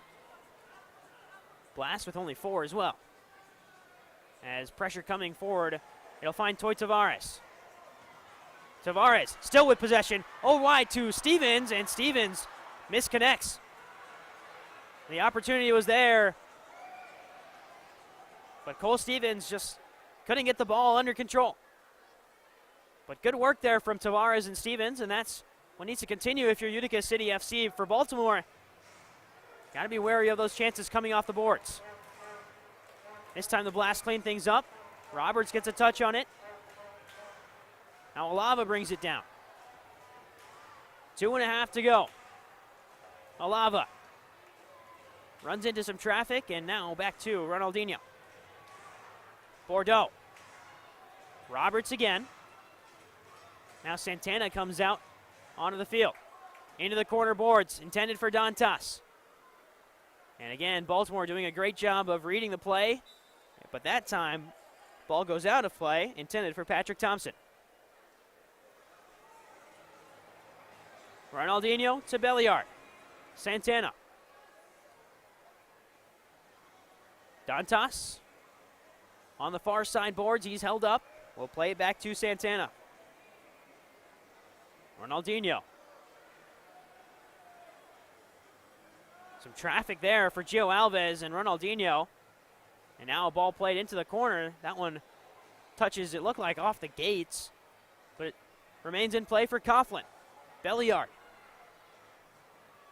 Blast with only 4 as well. As pressure coming forward, it'll find Toy Tavares. Tavares still with possession. Oh, wide to Stevens, and Stevens misconnects. The opportunity was there, but Cole Stevens just couldn't get the ball under control. But good work there from Tavares and Stevens, and that's what needs to continue if you're Utica City FC. For Baltimore, got to be wary of those chances coming off the boards. This time the Blast clean things up. Roberts gets a touch on it. Now Alava brings it down. 2.5 to go. Alava runs into some traffic, and now back to Ronaldinho. Bordeaux. Roberts again. Now Santana comes out onto the field. Into the corner boards, intended for Dantas. And again, Baltimore doing a great job of reading the play, but that time, ball goes out of play, intended for Patrick Thompson. Ronaldinho to Belliard. Santana. Dantas on the far side boards. He's held up. We'll play it back to Santana. Ronaldinho. Some traffic there for Gio Alves and Ronaldinho. And now a ball played into the corner. That one touches, it looked like, off the gates. But it remains in play for Coughlin. Belliard.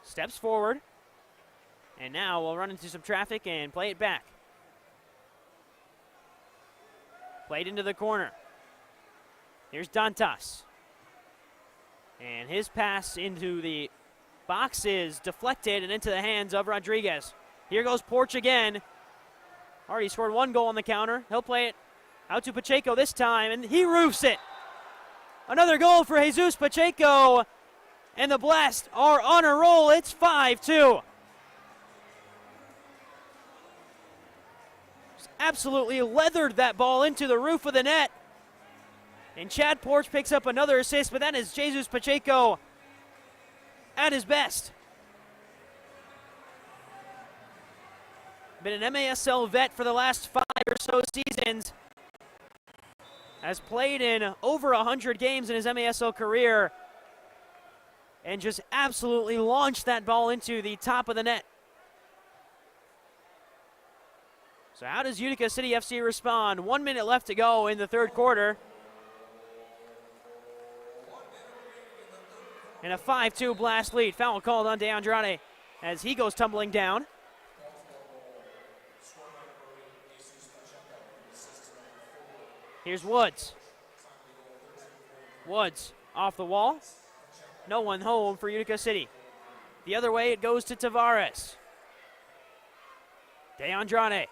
Steps forward. And now we'll run into some traffic and play it back. Played into the corner. Here's Dantas. And his pass into the box is deflected and into the hands of Rodriguez. Here goes Porch again. Already scored 1 goal on the counter. He'll play it out to Pacheco this time, and he roofs it. Another goal for Jesus Pacheco, and the Blast are on a roll. It's 5-2. Just absolutely leathered that ball into the roof of the net. And Chad Porch picks up another assist, but that is Jesus Pacheco at his best. Been an MASL vet for the last 5 or so seasons. Has played in over 100 games in his MASL career. And just absolutely launched that ball into the top of the net. So how does Utica City FC respond? 1 minute left to go in the third quarter. And a 5-2 Blast lead. Foul called on De Andrade as he goes tumbling down. Here's Woods. Woods off the wall. No one home for Utica City. The other way it goes to Tavares. De Andrade.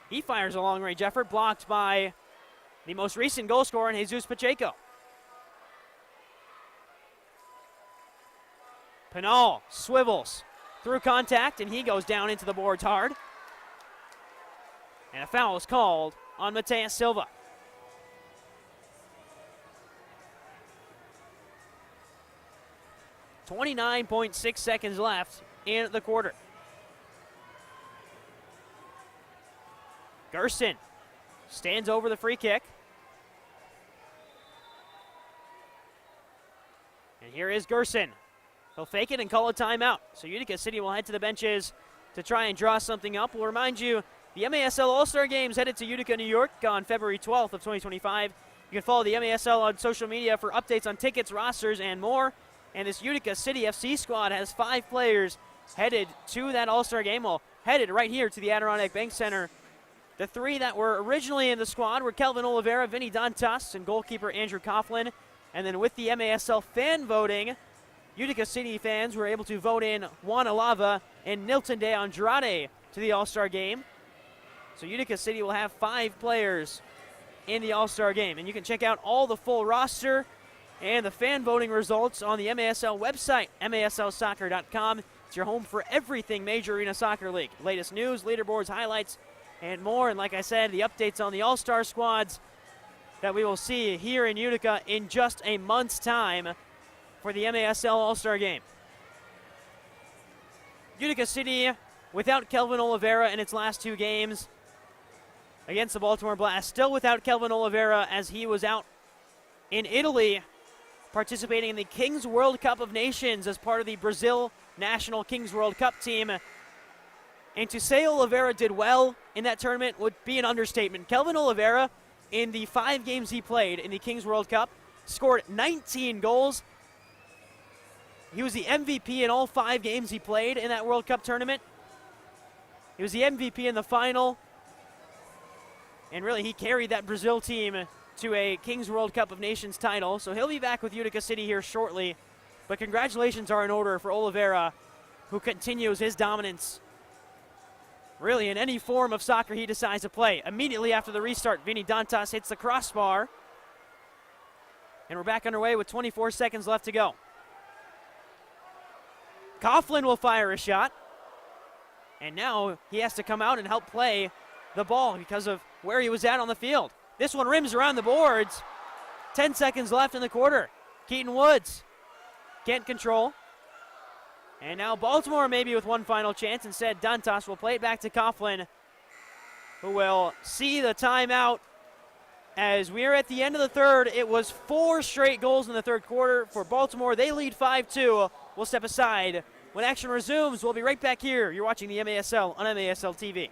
He fires a long-range effort, blocked by the most recent goal scorer in Jesus Pacheco. Pinal swivels through contact, and he goes down into the boards hard. And a foul is called on Mateus Silva. .6 seconds left in the quarter. Gerson stands over the free kick. And here is Gerson. He'll fake it and call a timeout. So Utica City will head to the benches to try and draw something up. We'll remind you, the MASL All-Star Games headed to Utica, New York on February 12th of 2025. You can follow the MASL on social media for updates on tickets, rosters, and more. And this Utica City FC squad has 5 players headed to that All-Star Game. Well, headed right here to the Adirondack Bank Center. The 3 that were originally in the squad were Kelvin Oliveira, Vinny Dantas, and goalkeeper Andrew Coughlin. And then with the MASL fan voting, Utica City fans were able to vote in Juan Alava and Nilton De Andrade to the All-Star Game. So Utica City will have 5 players in the All-Star Game. And you can check out all the full roster and the fan voting results on the MASL website, maslsoccer.com. It's your home for everything Major Arena Soccer League. Latest news, leaderboards, highlights, and more. And like I said, the updates on the All-Star squads that we will see here in Utica in just a month's time for the MASL All-Star Game. Utica City without Kelvin Oliveira in its last 2 games against the Baltimore Blast. Still without Kelvin Oliveira as he was out in Italy participating in the Kings World Cup of Nations as part of the Brazil National Kings World Cup team. And to say Oliveira did well in that tournament would be an understatement. Kelvin Oliveira, in the 5 games he played in the Kings World Cup, scored 19 goals. He was the MVP in all 5 games he played in that World Cup tournament. He was the MVP in the final. And really, he carried that Brazil team to a Kings World Cup of Nations title, so he'll be back with Utica City here shortly. But congratulations are in order for Oliveira, who continues his dominance really in any form of soccer he decides to play. Immediately after the restart, Vinny Dantas hits the crossbar. And we're back underway with 24 seconds left to go. Coughlin will fire a shot. And now he has to come out and help play the ball because of where he was at on the field. This one rims around the boards. 10 seconds left in the quarter. Keaton Woods can't control. And now Baltimore maybe with one final chance. Instead, Dantas will play it back to Coughlin, who will see the timeout. As we are at the end of the third, it was 4 straight goals in the third quarter for Baltimore. They lead 5-2. We'll step aside. When action resumes, we'll be right back here. You're watching the MASL on MASL TV.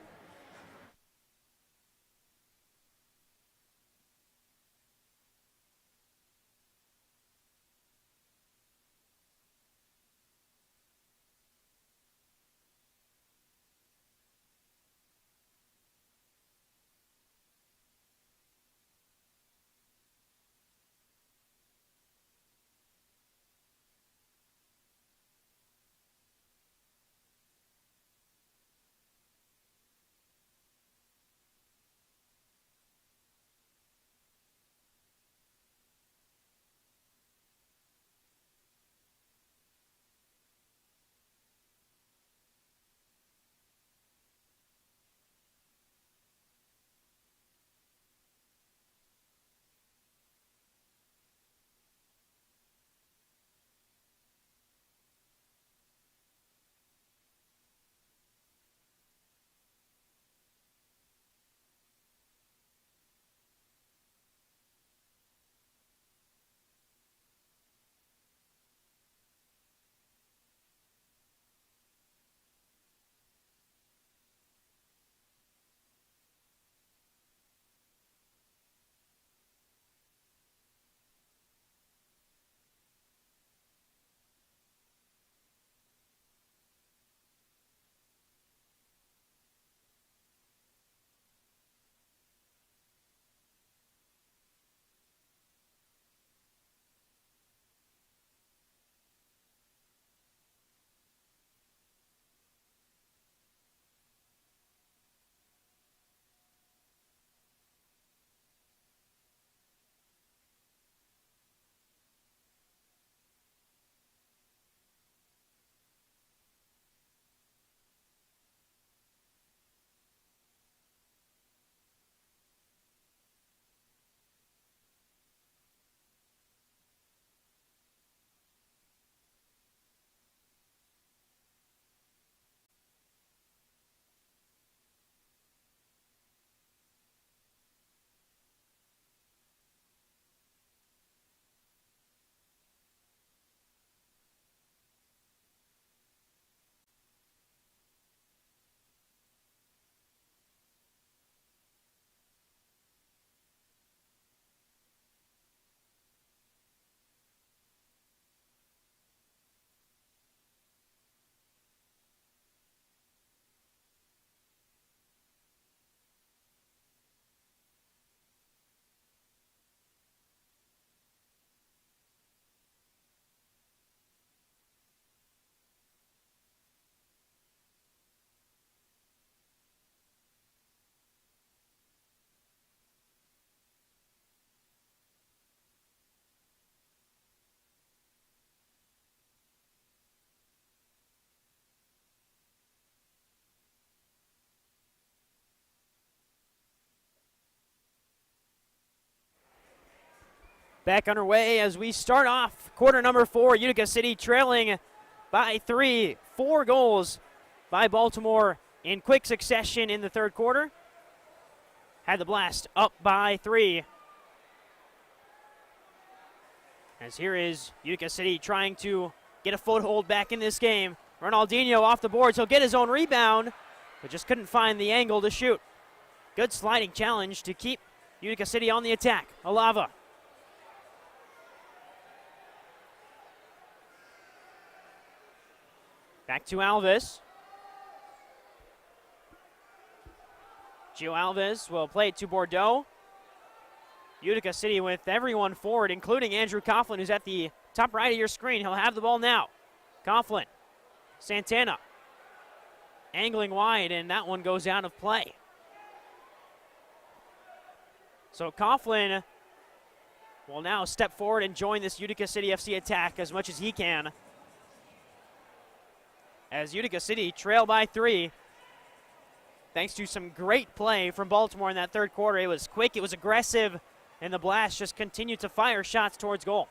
Back underway as we start off quarter number 4. Utica City trailing by 3. 4 goals by Baltimore in quick succession in the third quarter. Had the Blast up by 3. As here is Utica City trying to get a foothold back in this game. Ronaldinho off the boards. He'll get his own rebound, but just couldn't find the angle to shoot. Good sliding challenge to keep Utica City on the attack. Alava. Back to Alves. Gio Alves will play it to Bordeaux. Utica City with everyone forward, including Andrew Coughlin, who's at the top right of your screen. He'll have the ball now. Coughlin, Santana, angling wide, and that one goes out of play. So Coughlin will now step forward and join this Utica City FC attack as much as he can, as Utica City trail by 3. Thanks to some great play from Baltimore in that third quarter. It was quick, it was aggressive, and the Blast just continued to fire shots towards goal.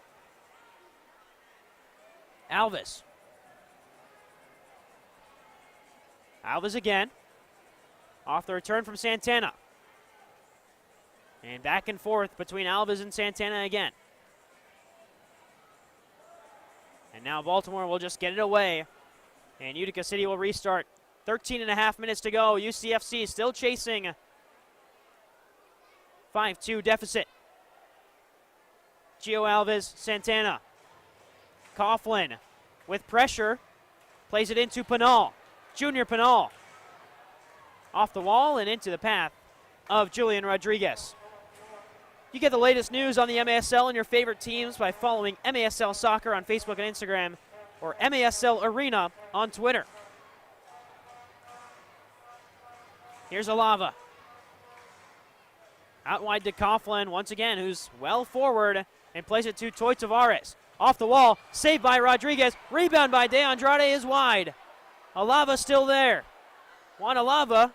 Alves. Alves again. Off the return from Santana. And back and forth between Alves and Santana again. And now Baltimore will just get it away. And Utica City will restart. 13.5 minutes to go. UCFC still chasing. 5-2 deficit. Gio Alves, Santana. Coughlin with pressure. Plays it into Pinal. Junior Pinal. Off the wall and into the path of Julian Rodriguez. You get the latest news on the MASL and your favorite teams by following MASL Soccer on Facebook and Instagram, or MASL Arena on Twitter. Here's Alava. Out wide to Coughlin once again, who's well forward, and plays it to Toy Tavares. Off the wall, saved by Rodriguez. Rebound by De Andrade is wide. Alava still there. Juan Alava.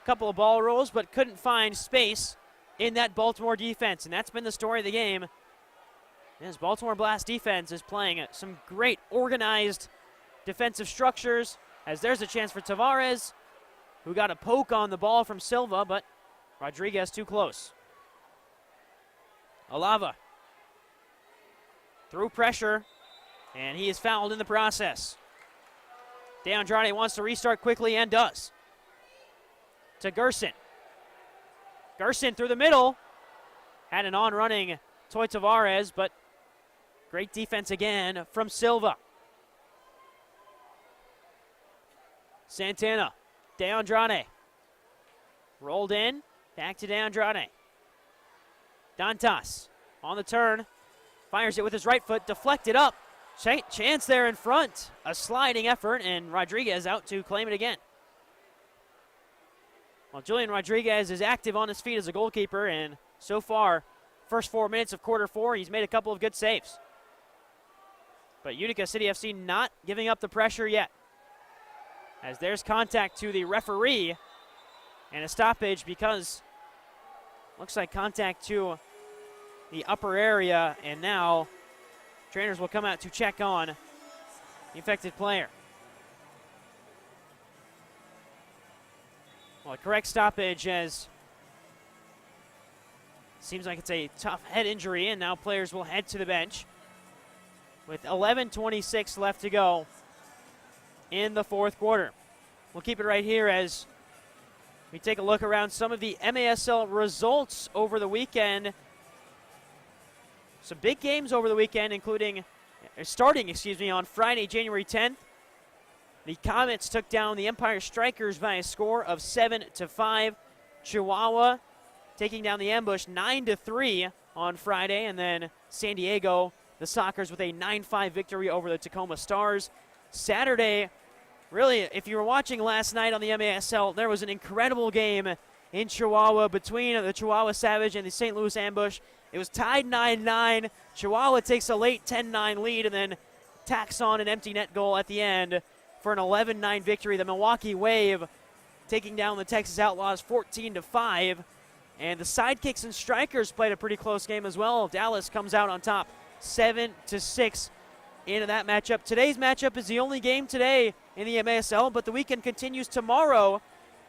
Couple of ball rolls, but couldn't find space in that Baltimore defense, and that's been the story of the game. This Baltimore Blast defense is playing some great organized defensive structures, as there's a chance for Tavares, who got a poke on the ball from Silva, but Rodriguez too close. Alava through pressure, and he is fouled in the process. De Andrade wants to restart quickly and does. To Gerson. Gerson through the middle. Had an on-running Toy Tavares, but great defense again from Silva. Santana. De Andrade. Rolled in. Back to De Andrade. Dantas on the turn. Fires it with his right foot. Deflected up. Chance there in front. A sliding effort, and Rodriguez out to claim it again. Well, Julian Rodriguez is active on his feet as a goalkeeper, and so far, first 4 minutes of quarter 4, he's made a couple of good saves. But Utica City FC not giving up the pressure yet, as there's contact to the referee and a stoppage, because looks like contact to the upper area, and now trainers will come out to check on the affected player. Well, a correct stoppage, as seems like it's a tough head injury, and now players will head to the bench with 11:26 left to go in the fourth quarter. We'll keep it right here as we take a look around some of the MASL results over the weekend. Some big games over the weekend, starting on Friday, January 10th. The Comets took down the Empire Strikers by a score of 7-5. Chihuahua taking down the Ambush 9-3 on Friday, and then San Diego, the Sockers, with a 9-5 victory over the Tacoma Stars. Saturday, really, if you were watching last night on the MASL, there was an incredible game in Chihuahua between the Chihuahua Savage and the St. Louis Ambush. It was tied 9-9. Chihuahua takes a late 10-9 lead and then tacks on an empty net goal at the end for an 11-9 victory. The Milwaukee Wave taking down the Texas Outlaws 14-5. And the Sidekicks and Strikers played a pretty close game as well. Dallas comes out on top 7-6 into that matchup. Today's matchup is the only game today in the MASL, but the weekend continues tomorrow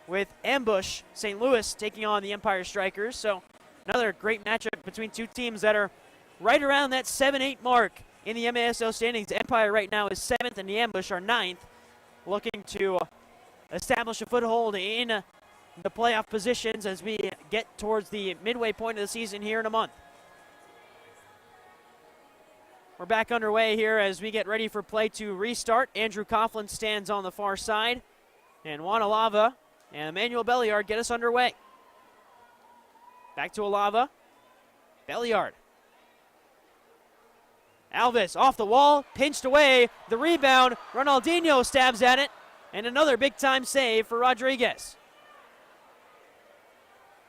with Ambush St. Louis taking on the Empire Strikers. So another great matchup between two teams that are right around that 7-8 mark in the MASL standings. Empire right now is 7th, and the Ambush are 9th, looking to establish a foothold in the playoff positions as we get towards the midway point of the season here in a month. We're back underway here as we get ready for play to restart. Andrew Coughlin stands on the far side, and Juan Alava and Emmanuel Belliard get us underway. Back to Alava. Belliard. Alves off the wall, pinched away. The rebound. Ronaldinho stabs at it. And another big-time save for Rodriguez.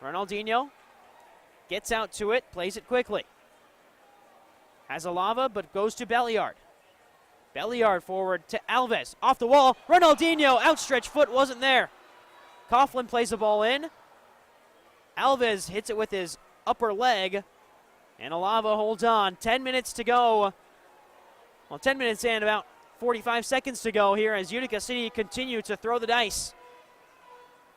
Ronaldinho gets out to it, plays it quickly. Has Alava, but goes to Belliard. Belliard forward to Alves. Off the wall. Ronaldinho, outstretched foot, wasn't there. Coughlin plays the ball in. Alves hits it with his upper leg. And Alava holds on. 10 minutes to go. Well, 10 minutes and about 45 seconds to go here as Utica City continue to throw the dice.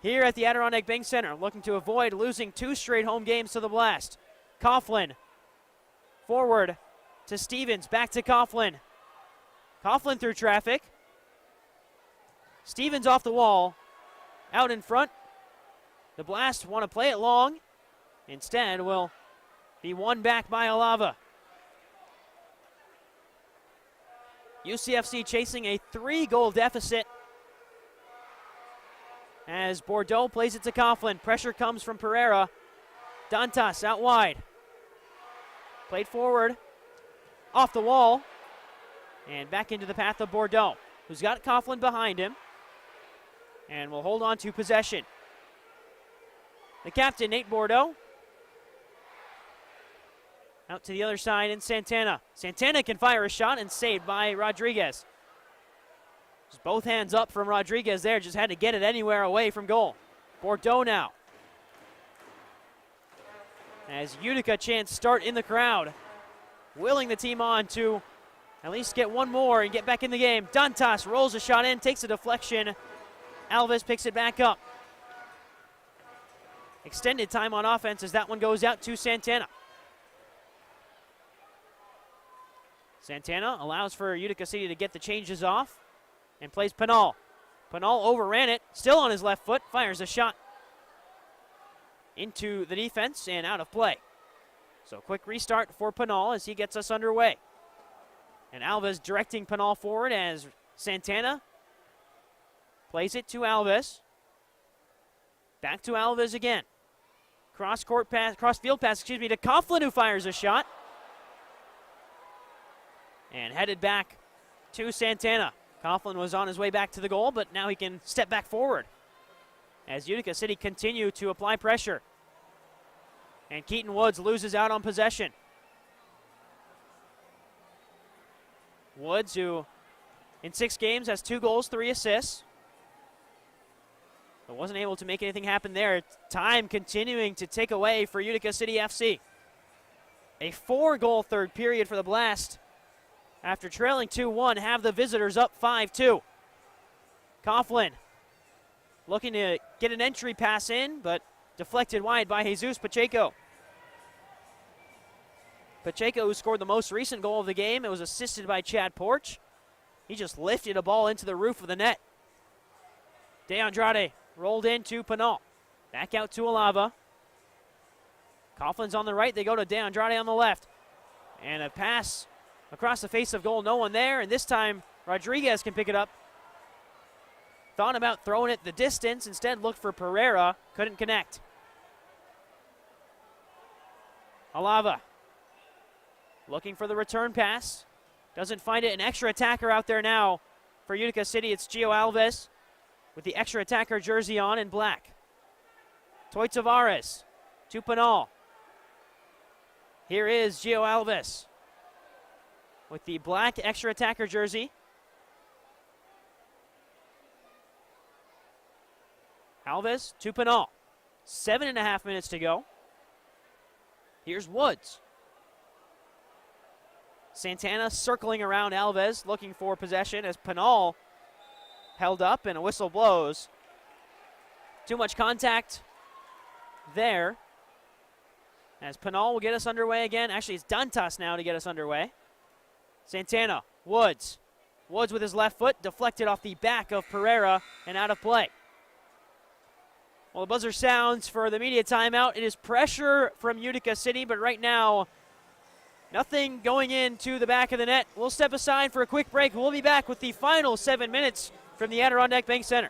Here at the Adirondack Bank Center, looking to avoid losing 2 straight home games to the Blast. Coughlin forward to Stevens. Back to Coughlin. Coughlin through traffic. Stevens off the wall. Out in front. The Blast want to play it long. Instead, will be won back by Alava. UCFC chasing a 3-goal deficit as Bordeaux plays it to Coughlin. Pressure comes from Pereira. Dantas out wide. Played forward. Off the wall. And back into the path of Bordeaux, who's got Coughlin behind him. And will hold on to possession. The captain, Nate Bordeaux. Out to the other side in Santana. Santana can fire a shot and saved by Rodriguez. Just both hands up from Rodriguez there. Just had to get it anywhere away from goal. Bordeaux now. As Utica chants start in the crowd. Willing the team on to at least get one more and get back in the game. Dantas rolls a shot in, takes a deflection. Alves picks it back up. Extended time on offense as that one goes out to Santana. Santana allows for Utica City to get the changes off and plays Pinal. Pinal overran it, still on his left foot, fires a shot into the defense and out of play. So quick restart for Pinal as he gets us underway. And Alves directing Pinal forward as Santana plays it to Alves. Back to Alves again. Cross field pass, to Coughlin, who fires a shot. And headed back to Santana. Coughlin was on his way back to the goal, but now he can step back forward as Utica City continue to apply pressure. And Keaton Woods loses out on possession. Woods, who in 6 games has 2 goals, 3 assists. But wasn't able to make anything happen there. Time continuing to tick away for Utica City FC. A 4-goal third period for the Blast. After trailing 2-1, have the visitors up 5-2. Coughlin looking to get an entry pass in, but deflected wide by Jesus Pacheco. Pacheco, who scored the most recent goal of the game, it was assisted by Chad Porch. He just lifted a ball into the roof of the net. De Andrade rolled into Pinal. Back out to Alava. Coughlin's on the right. They go to De Andrade on the left. And a pass across the face of goal. No one there. And this time, Rodriguez can pick it up. Thought about throwing it the distance. Instead, looked for Pereira. Couldn't connect. Alava looking for the return pass. Doesn't find it. An extra attacker out there now for Utica City. It's Gio Alves with the extra attacker jersey on in black. Toy Tavares to Pinal. Here is Gio Alves with the black extra attacker jersey. Alves to Pinal. 7.5 minutes to go. Here's Woods. Santana circling around Alves, looking for possession as Pinal held up and a whistle blows. Too much contact there. As Pinal will get us underway again. Actually, it's Dantas now to get us underway. Santana, Woods. Woods with his left foot, deflected off the back of Pereira and out of play. Well, the buzzer sounds for the media timeout. It is pressure from Utica City, but right now, nothing going into the back of the net. We'll step aside for a quick break. We'll be back with the final 7 minutes from the Adirondack Bank Center.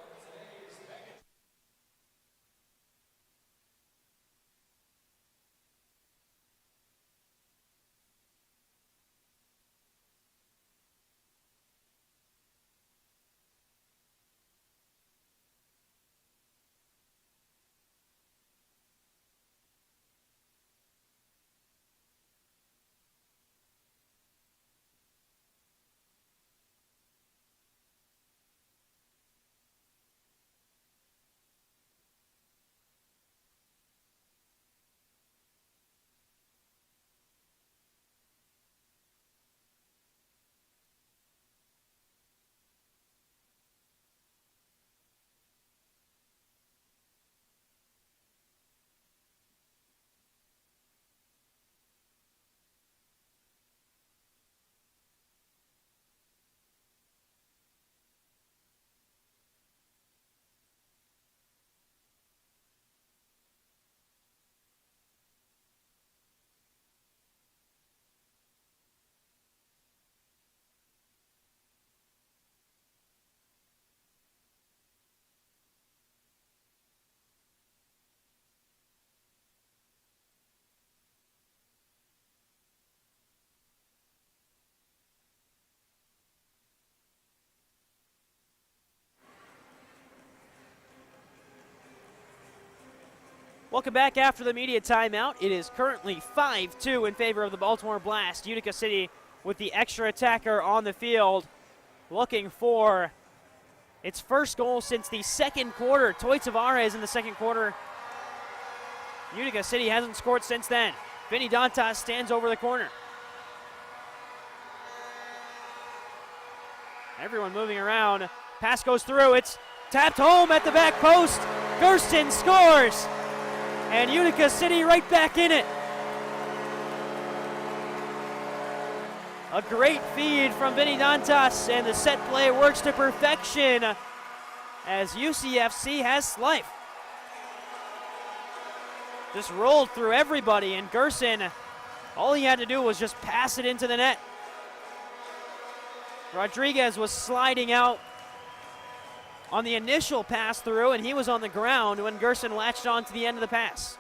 Welcome back after the media timeout. It is currently 5-2 in favor of the Baltimore Blast. Utica City with the extra attacker on the field, looking for its first goal since the second quarter. Toy Tavares in the second quarter. Utica City hasn't scored since then. Vinny Dantas stands over the corner. Everyone moving around. Pass goes through. It's tapped home at the back post. Gersten scores. And Utica City right back in it. A great feed from Vinny Dantas, and the set play works to perfection as UCFC has life. Just rolled through everybody, and Gerson, all he had to do was just pass it into the net. Rodriguez was sliding out on the initial pass through, and he was on the ground when Gerson latched on to the end of the pass.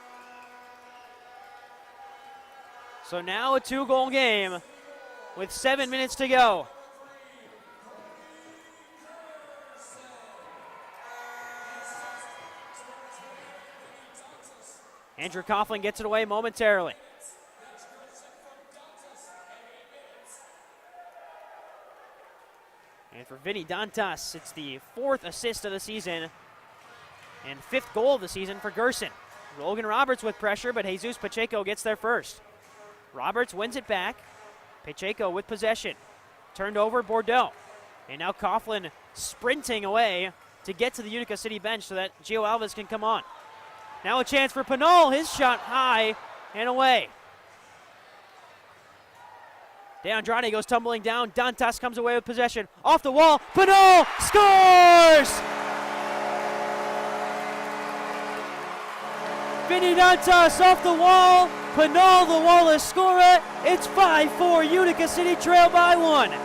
So now a 2-goal game with 7 minutes to go. Andrew Coughlin gets it away momentarily. And for Vinny Dantas, it's the 4th assist of the season and 5th goal of the season for Gerson. Logan Roberts with pressure, but Jesus Pacheco gets there first. Roberts wins it back. Pacheco with possession. Turned over Bordeaux. And now Coughlin sprinting away to get to the Utica City bench so that Gio Alves can come on. Now a chance for Pinal. His shot high and away. De Andrade goes tumbling down. Dantas comes away with possession. Off the wall. Pinal scores! Vinny Dantas off the wall. Pinal, the Wallace scorer. It's 5-4. Utica City trail by 1. Well,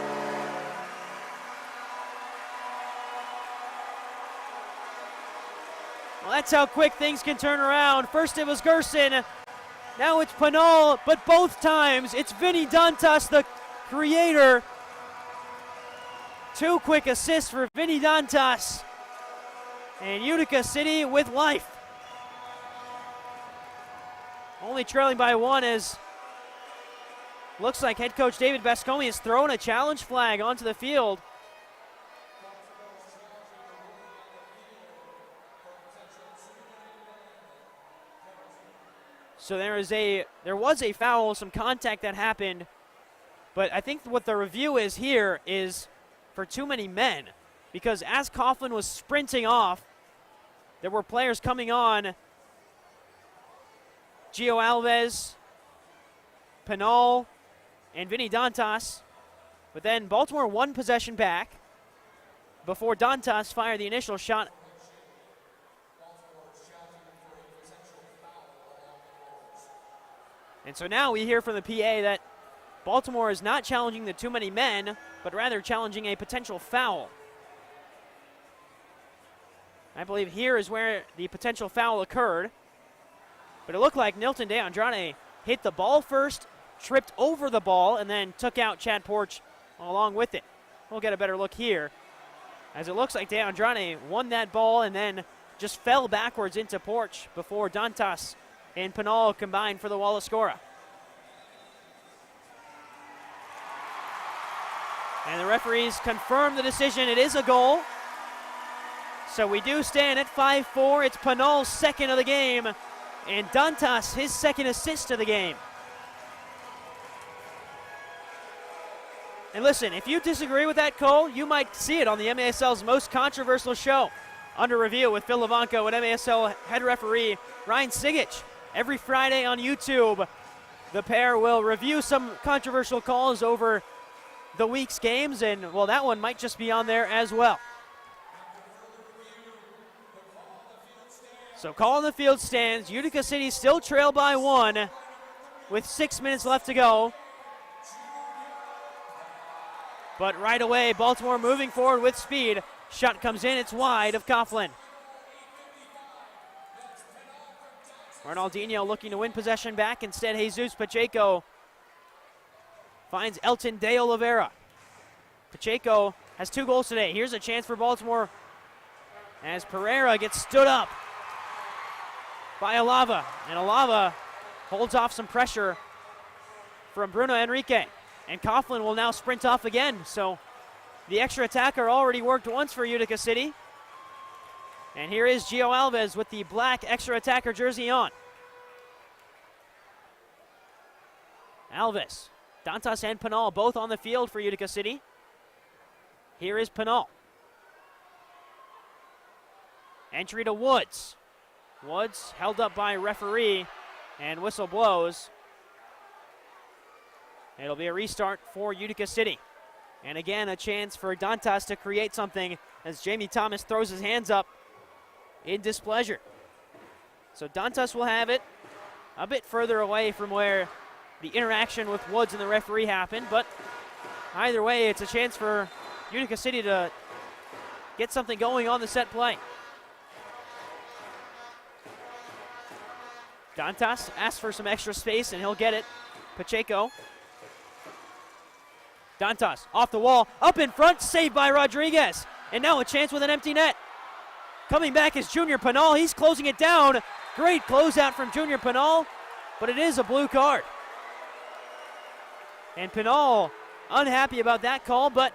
that's how quick things can turn around. First it was Gerson. Now it's Pinal, but both times it's Vinny Dantas, the creator. 2 quick assists for Vinny Dantas. And Utica City with life. Only trailing by 1 as looks like head coach David Bascomi has thrown a challenge flag onto the field. So there was a foul, some contact that happened, but I think what the review is here is for too many men, because as Coughlin was sprinting off, there were players coming on. Gio Alves, Pinal, and Vinny Dantas, but then Baltimore won possession back before Dantas fired the initial shot. And so now we hear from the PA that Baltimore is not challenging the too many men, but rather challenging a potential foul. I believe here is where the potential foul occurred. But it looked like Nilton De Andrade hit the ball first, tripped over the ball, and then took out Chad Porch along with it. We'll get a better look here, as it looks like De Andrade won that ball and then just fell backwards into Porch before Dantas and Pinal combined for the Wallace Scora. And the referees confirm the decision. It is a goal. So we do stand at 5-4. It's Pinal's second of the game, and Dantas his second assist of the game. And listen, if you disagree with that call, you might see it on the MASL's most controversial show, Under Review with Phil Levanco and MASL head referee Ryan Sigich. Every Friday on YouTube, the pair will review some controversial calls over the week's games, and, well, that one might just be on there as well. So call on the field stands. Utica City still trail by 1 with 6 minutes left to go. But right away, Baltimore moving forward with speed. Shot comes in, it's wide of Coughlin. Ronaldinho looking to win possession back. Instead, Jesus Pacheco finds Elton De Oliveira. Pacheco has 2 goals today. Here's a chance for Baltimore as Pereira gets stood up. by Alava. And Alava holds off some pressure from Bruno Enrique. And Coughlin will now sprint off again. So the extra attacker already worked once for Utica City. And here is Gio Alves with the black extra attacker jersey on. Alves, Dantas and Pinal both on the field for Utica City. Here is Pinal. Entry to Woods. Woods held up by referee, and whistle blows. It'll be a restart for Utica City. And again, a chance for Dantas to create something as Jamie Thomas throws his hands up in displeasure. So Dantas will have it a bit further away from where the interaction with Woods and the referee happened, but either way, it's a chance for Utica City to get something going on the set play. Dantas asks for some extra space, and he'll get it. Pacheco. Dantas off the wall, up in front, saved by Rodriguez. And now a chance with an empty net. Coming back is Junior Pinal. He's closing it down. Great closeout from Junior Pinal, but it is a blue card. And Pinal unhappy about that call, but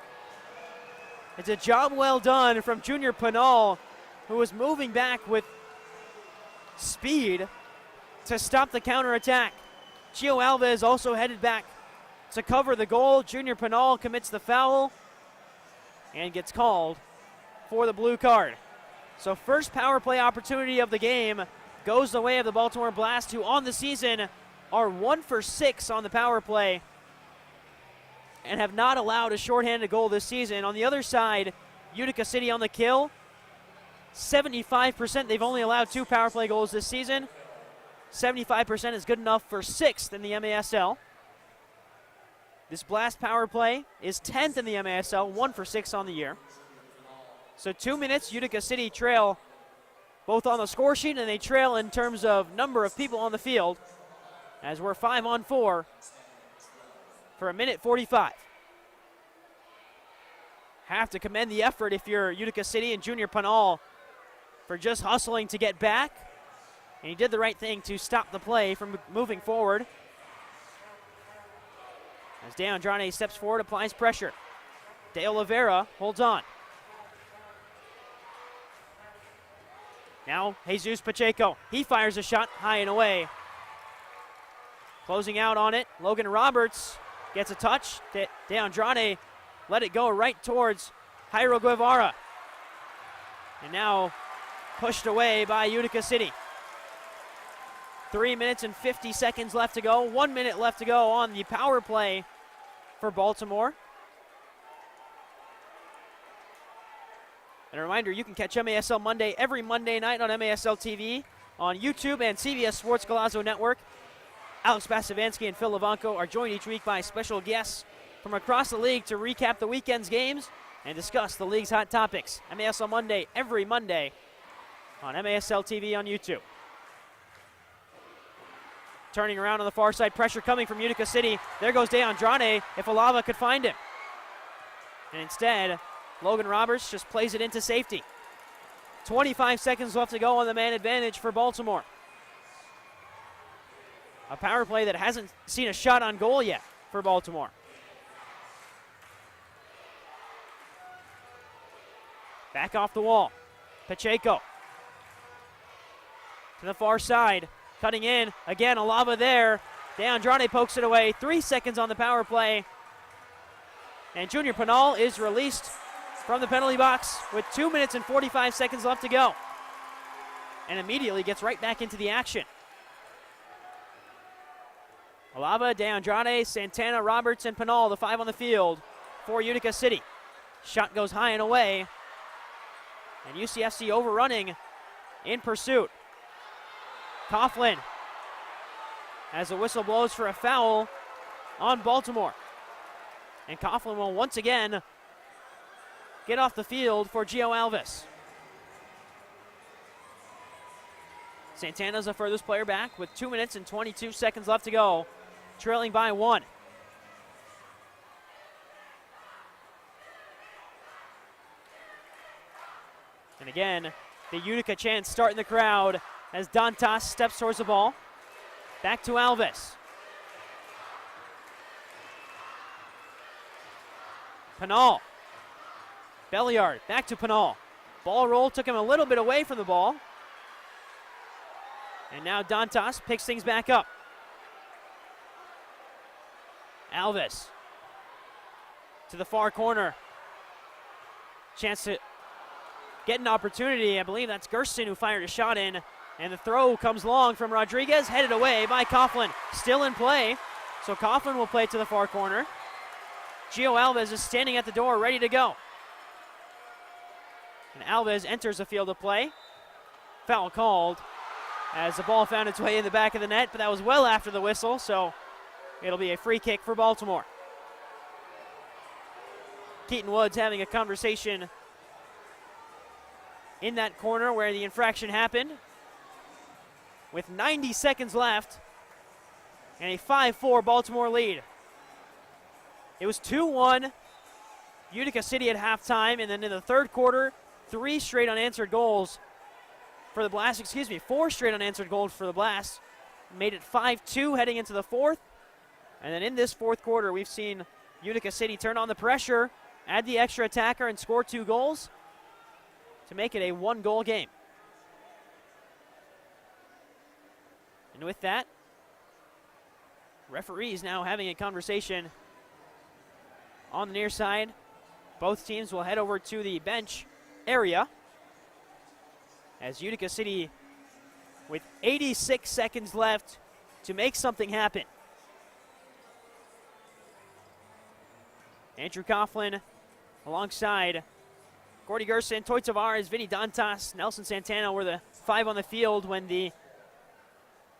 it's a job well done from Junior Pinal, who was moving back with speed to stop the counterattack. Gio Alves also headed back to cover the goal. Junior Pinal commits the foul and gets called for the blue card. So first power play opportunity of the game goes the way of the Baltimore Blast, who on the season are 1 for 6 on the power play and have not allowed a shorthanded goal this season. On the other side, Utica City on the kill, 75%. They've only allowed 2 power play goals this season. 75% is good enough for 6th in the MASL. This Blast power play is 10th in the MASL, 1 for 6 on the year. So 2 minutes, Utica City trail both on the score sheet, and they trail in terms of number of people on the field, as we're 5-on-4 for 1:45. Have to commend the effort if you're Utica City and Junior Pinal for just hustling to get back. And he did the right thing to stop the play from moving forward. As De Andrade steps forward, applies pressure. De Oliveira holds on. Now Jesus Pacheco. He fires a shot high and away. Closing out on it, Logan Roberts gets a touch. De Andrade let it go right towards Jairo Guevara. And now pushed away by Utica City. 3 minutes and 50 seconds left to go. 1 minute left to go on the power play for Baltimore. And a reminder, you can catch MASL Monday every Monday night on MASL TV, on YouTube and CBS Sports Golazo Network. Alex Basavansky and Phil Levanko are joined each week by special guests from across the league to recap the weekend's games and discuss the league's hot topics. MASL Monday every Monday on MASL TV on YouTube. Turning around on the far side, pressure coming from Utica City. There goes De Andrade, if Alava could find him. And instead, Logan Roberts just plays it into safety. 25 seconds left to go on the man advantage for Baltimore. A power play that hasn't seen a shot on goal yet for Baltimore. Back off the wall. Pacheco. To the far side. Cutting in. Again, Alava there. De Andrade pokes it away. 3 seconds on the power play. And Junior Pinal is released from the penalty box with 2 minutes and 45 seconds left to go. And immediately gets right back into the action. Alava, De Andrade, Santana, Roberts, and Pinal, the 5 on the field for Utica City. Shot goes high and away. And UCFC overrunning in pursuit. Coughlin as the whistle blows for a foul on Baltimore. And Coughlin will once again get off the field for Gio Alves. Santana's the furthest player back with 2 minutes and 22 seconds left to go, trailing by 1. And again, the Utica chants start in the crowd as Dantas steps towards the ball. Back to Alves. Pinal. Belliard, back to Pinal. Ball roll took him a little bit away from the ball. And now Dantas picks things back up. Alves to the far corner. Chance to get an opportunity. I believe that's Gerson who fired a shot in. And the throw comes long from Rodriguez, headed away by Coughlin. Still in play, so Coughlin will play to the far corner. Gio Alves is standing at the door, ready to go. And Alves enters the field of play. Foul called as the ball found its way in the back of the net, but that was well after the whistle, so it'll be a free kick for Baltimore. Keaton Woods having a conversation in that corner where the infraction happened. With 90 seconds left and a 5-4 Baltimore lead. It was 2-1 Utica City at halftime, and then in the third quarter, 4 straight unanswered goals for the Blast. Made it 5-2 heading into the fourth. And then in this fourth quarter, we've seen Utica City turn on the pressure, add the extra attacker, and score 2 goals to make it a 1-goal game. And with that, referees now having a conversation on the near side. Both teams will head over to the bench area as Utica City, with 86 seconds left to make something happen. Andrew Coughlin alongside Gordy Gerson, Toy Tavares, Vinny Dantas, Nelson Santana were the 5 on the field when the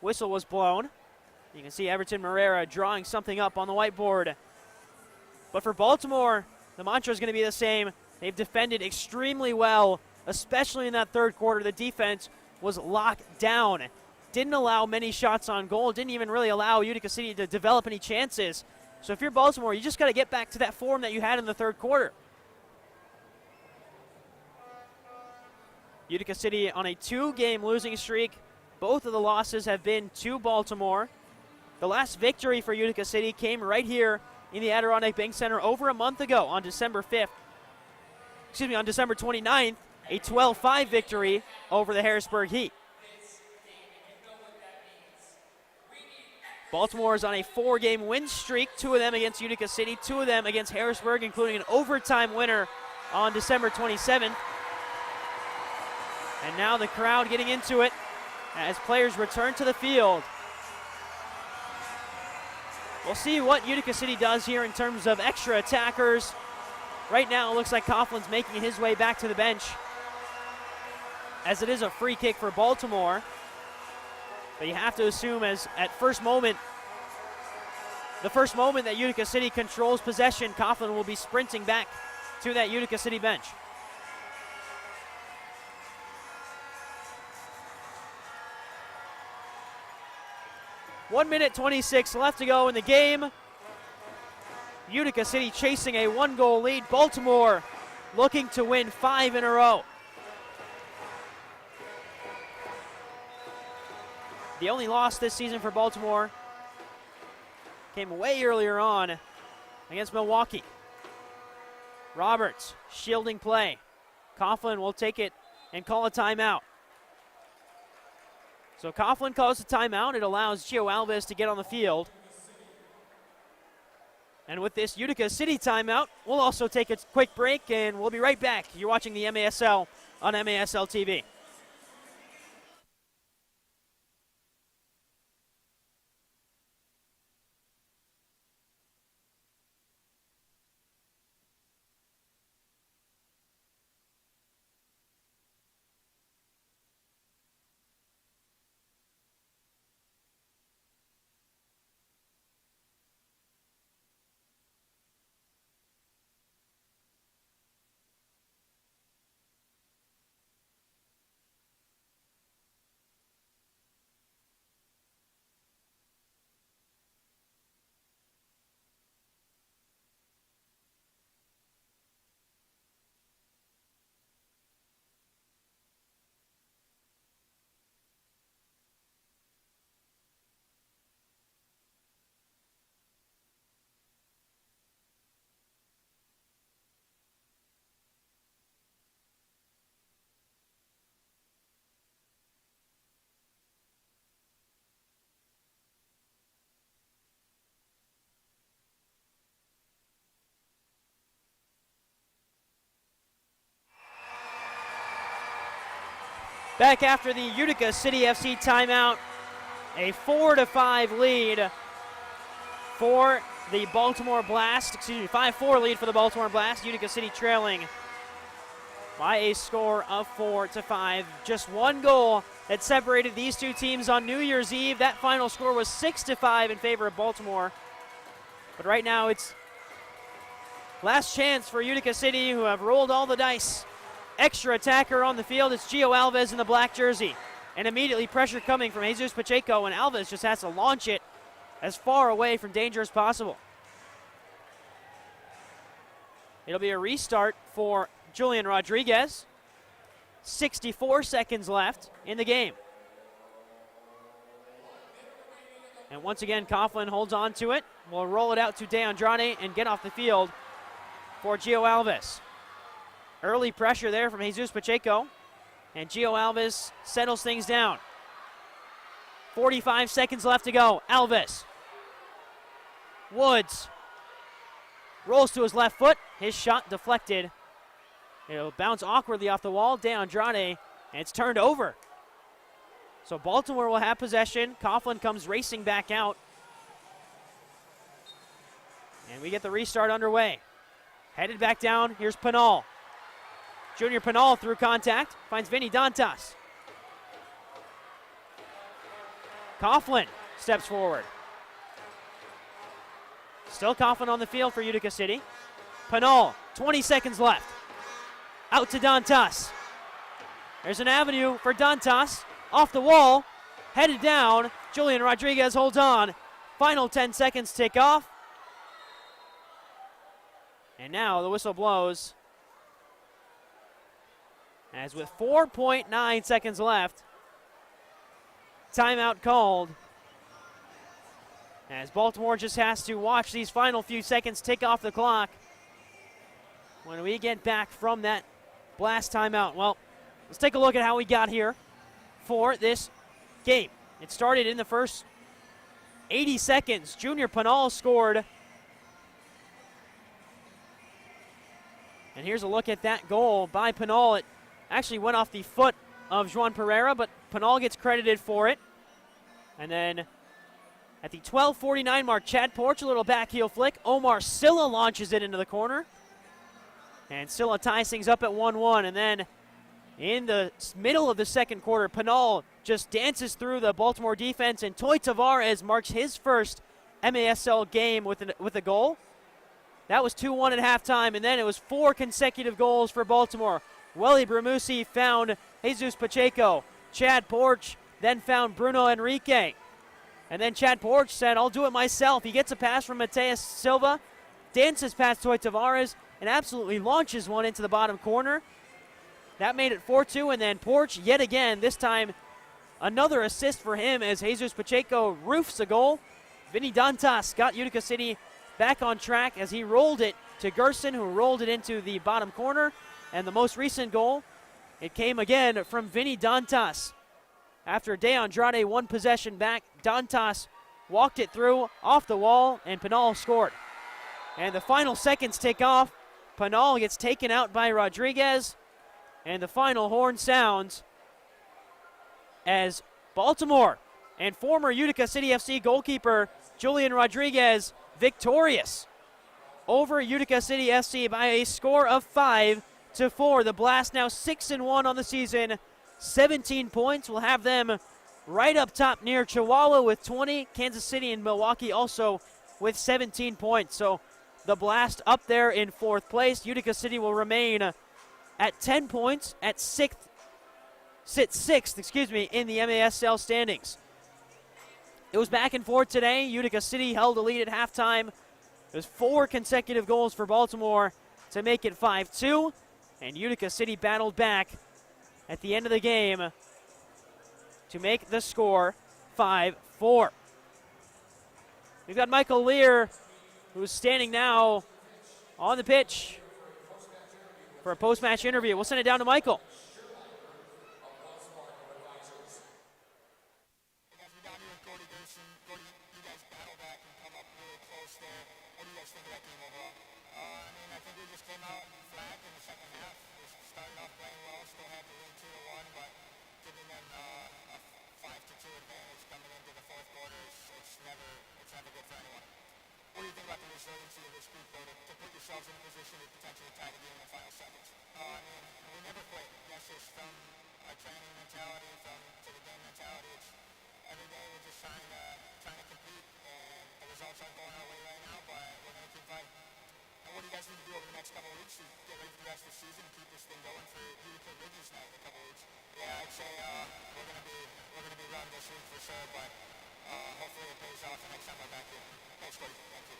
whistle was blown. You can see Everton Morera drawing something up on the whiteboard. But for Baltimore, the mantra is going to be the same. They've defended extremely well, especially in that third quarter. The defense was locked down. Didn't allow many shots on goal. Didn't even really allow Utica City to develop any chances. So if you're Baltimore, you just got to get back to that form that you had in the third quarter. Utica City on a 2-game losing streak. Both of the losses have been to Baltimore. The last victory for Utica City came right here in the Adirondack Bank Center over a month ago on December 29th, a 12-5 victory over the Harrisburg Heat. Baltimore is on a 4-game win streak, 2 of them against Utica City, 2 of them against Harrisburg, including an overtime winner on December 27th. And now the crowd getting into it as players return to the field. We'll see what Utica City does here in terms of extra attackers. Right now it looks like Coughlin's making his way back to the bench, as it is a free kick for Baltimore. But you have to assume the first moment that Utica City controls possession, Coughlin will be sprinting back to that Utica City bench. One minute 26 left to go in the game. Utica City chasing a 1-goal lead. Baltimore looking to win 5 in a row. The only loss this season for Baltimore came way earlier on against Milwaukee. Roberts shielding play. Coughlin will take it and call a timeout. So Coughlin calls a timeout. It allows Gio Alves to get on the field. And with this Utica City timeout, we'll also take a quick break, and we'll be right back. You're watching the MASL on MASL TV. Back after the Utica City FC timeout, a 4-5 lead for the Baltimore Blast, 5-4 lead for the Baltimore Blast. Utica City trailing by a score of 4-5. Just one goal that separated these two teams on New Year's Eve. That final score was 6-5 in favor of Baltimore. But right now it's last chance for Utica City, who have rolled all the dice. Extra attacker on the field. It's Gio Alves in the black jersey. And immediately pressure coming from Jesus Pacheco, and Alves just has to launch it as far away from danger as possible. It'll be a restart for Julian Rodriguez. 64 seconds left in the game. And once again, Coughlin holds on to it. We'll roll it out to De Andrade and get off the field for Gio Alves. Early pressure there from Jesus Pacheco. And Gio Alves settles things down. 45 seconds left to go. Alves. Woods. Rolls to his left foot. His shot deflected. It'll bounce awkwardly off the wall. De Andrade. And it's turned over. So Baltimore will have possession. Coughlin comes racing back out. And we get the restart underway. Headed back down. Here's Pinal. Junior Pinal through contact. Finds Vinny Dantas. Coughlin steps forward. Still Coughlin on the field for Utica City. Pinal, 20 seconds left. Out to Dantas. There's an avenue for Dantas. Off the wall. Headed down. Julian Rodriguez holds on. Final 10 seconds tick off. And now the whistle blows. As with 4.9 seconds left, timeout called. As Baltimore just has to watch these final few seconds tick off the clock when we get back from that Blast timeout. Well, let's take a look at how we got here for this game. It started in the first 80 seconds. Junior Pinal scored. And here's a look at that goal by Pinal. It actually went off the foot of Juan Pereira, but Pinal gets credited for it. And then at the 12:49 mark, Chad Porch, a little back heel flick. Omar Silla launches it into the corner. And Silla ties things up at 1-1. And then in the middle of the second quarter, Pinal just dances through the Baltimore defense, and Toy Tavares marks his first MASL game with a goal. That was 2-1 at halftime, and then it was 4 consecutive goals for Baltimore. Welly Bramusi found Jesus Pacheco. Chad Porch then found Bruno Enrique. And then Chad Porch said, I'll do it myself. He gets a pass from Mateus Silva, dances past Toy Tavares, and absolutely launches one into the bottom corner. That made it 4-2, and then Porch yet again, this time another assist for him as Jesus Pacheco roofs a goal. Vinny Dantas got Utica City back on track as he rolled it to Gerson, who rolled it into the bottom corner. And the most recent goal, it came again from Vinny Dantas. After De Andrade won possession back, Dantas walked it through off the wall, and Pinal scored. And the final seconds tick off. Pinal gets taken out by Rodriguez, and the final horn sounds as Baltimore and former Utica City FC goalkeeper Julian Rodriguez victorious over Utica City FC by a score of 5-4. The Blast now 6-1 on the season, 17 points. We'll have them right up top near Chihuahua with 20. Kansas City and Milwaukee also with 17 points. So the Blast up there in 4th place. Utica City will remain at 10 points at sit 6th, in the MASL standings. It was back and forth today. Utica City held a lead at halftime. It was 4 consecutive goals for Baltimore to make it 5-2. And Utica City battled back at the end of the game to make the score 5-4. We've got Michael Lear, who's standing now on the pitch for a post-match interview. We'll send it down to Michael. Started off playing well, still had the lead 2-1, but did ourselves in a position to potentially tie the game in the final seconds. We never quit. That's just from our training mentality, to the game mentality. It's every day we're just trying to compete, and the results aren't going our way right now, but we're going to keep fighting. And what do you guys need to do over the next couple of weeks to get ready for the rest of the season and keep this thing going for UTICA Ridges night in a couple of weeks? Yeah, I'd say we're going to be running this week for sure, but hopefully it pays off the next time we're back here. Thanks, Cody. Thank you.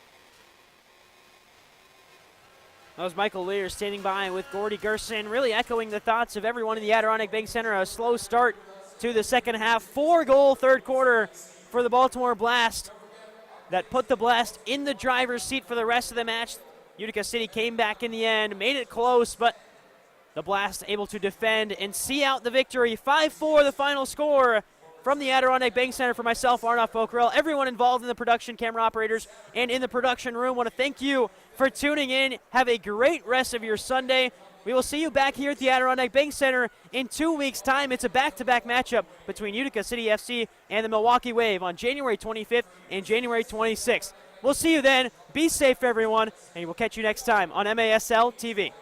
That was Michael Lear standing by with Gordy Gerson, really echoing the thoughts of everyone in the Adirondack Bank Center. A slow start to the second half. 4-goal third quarter for the Baltimore Blast that put the Blast in the driver's seat for the rest of the match. Utica City came back in the end, made it close, but the Blast able to defend and see out the victory. 5-4 the final score from the Adirondack Bank Center. For myself, Arnaud Focherel, everyone involved in the production, camera operators, and in the production room, want to thank you for tuning in. Have a great rest of your Sunday. We will see you back here at the Adirondack Bank Center in 2 weeks' time. It's a back-to-back matchup between Utica City FC and the Milwaukee Wave on January 25th and January 26th. We'll see you then. Be safe, everyone, and we'll catch you next time on MASL TV.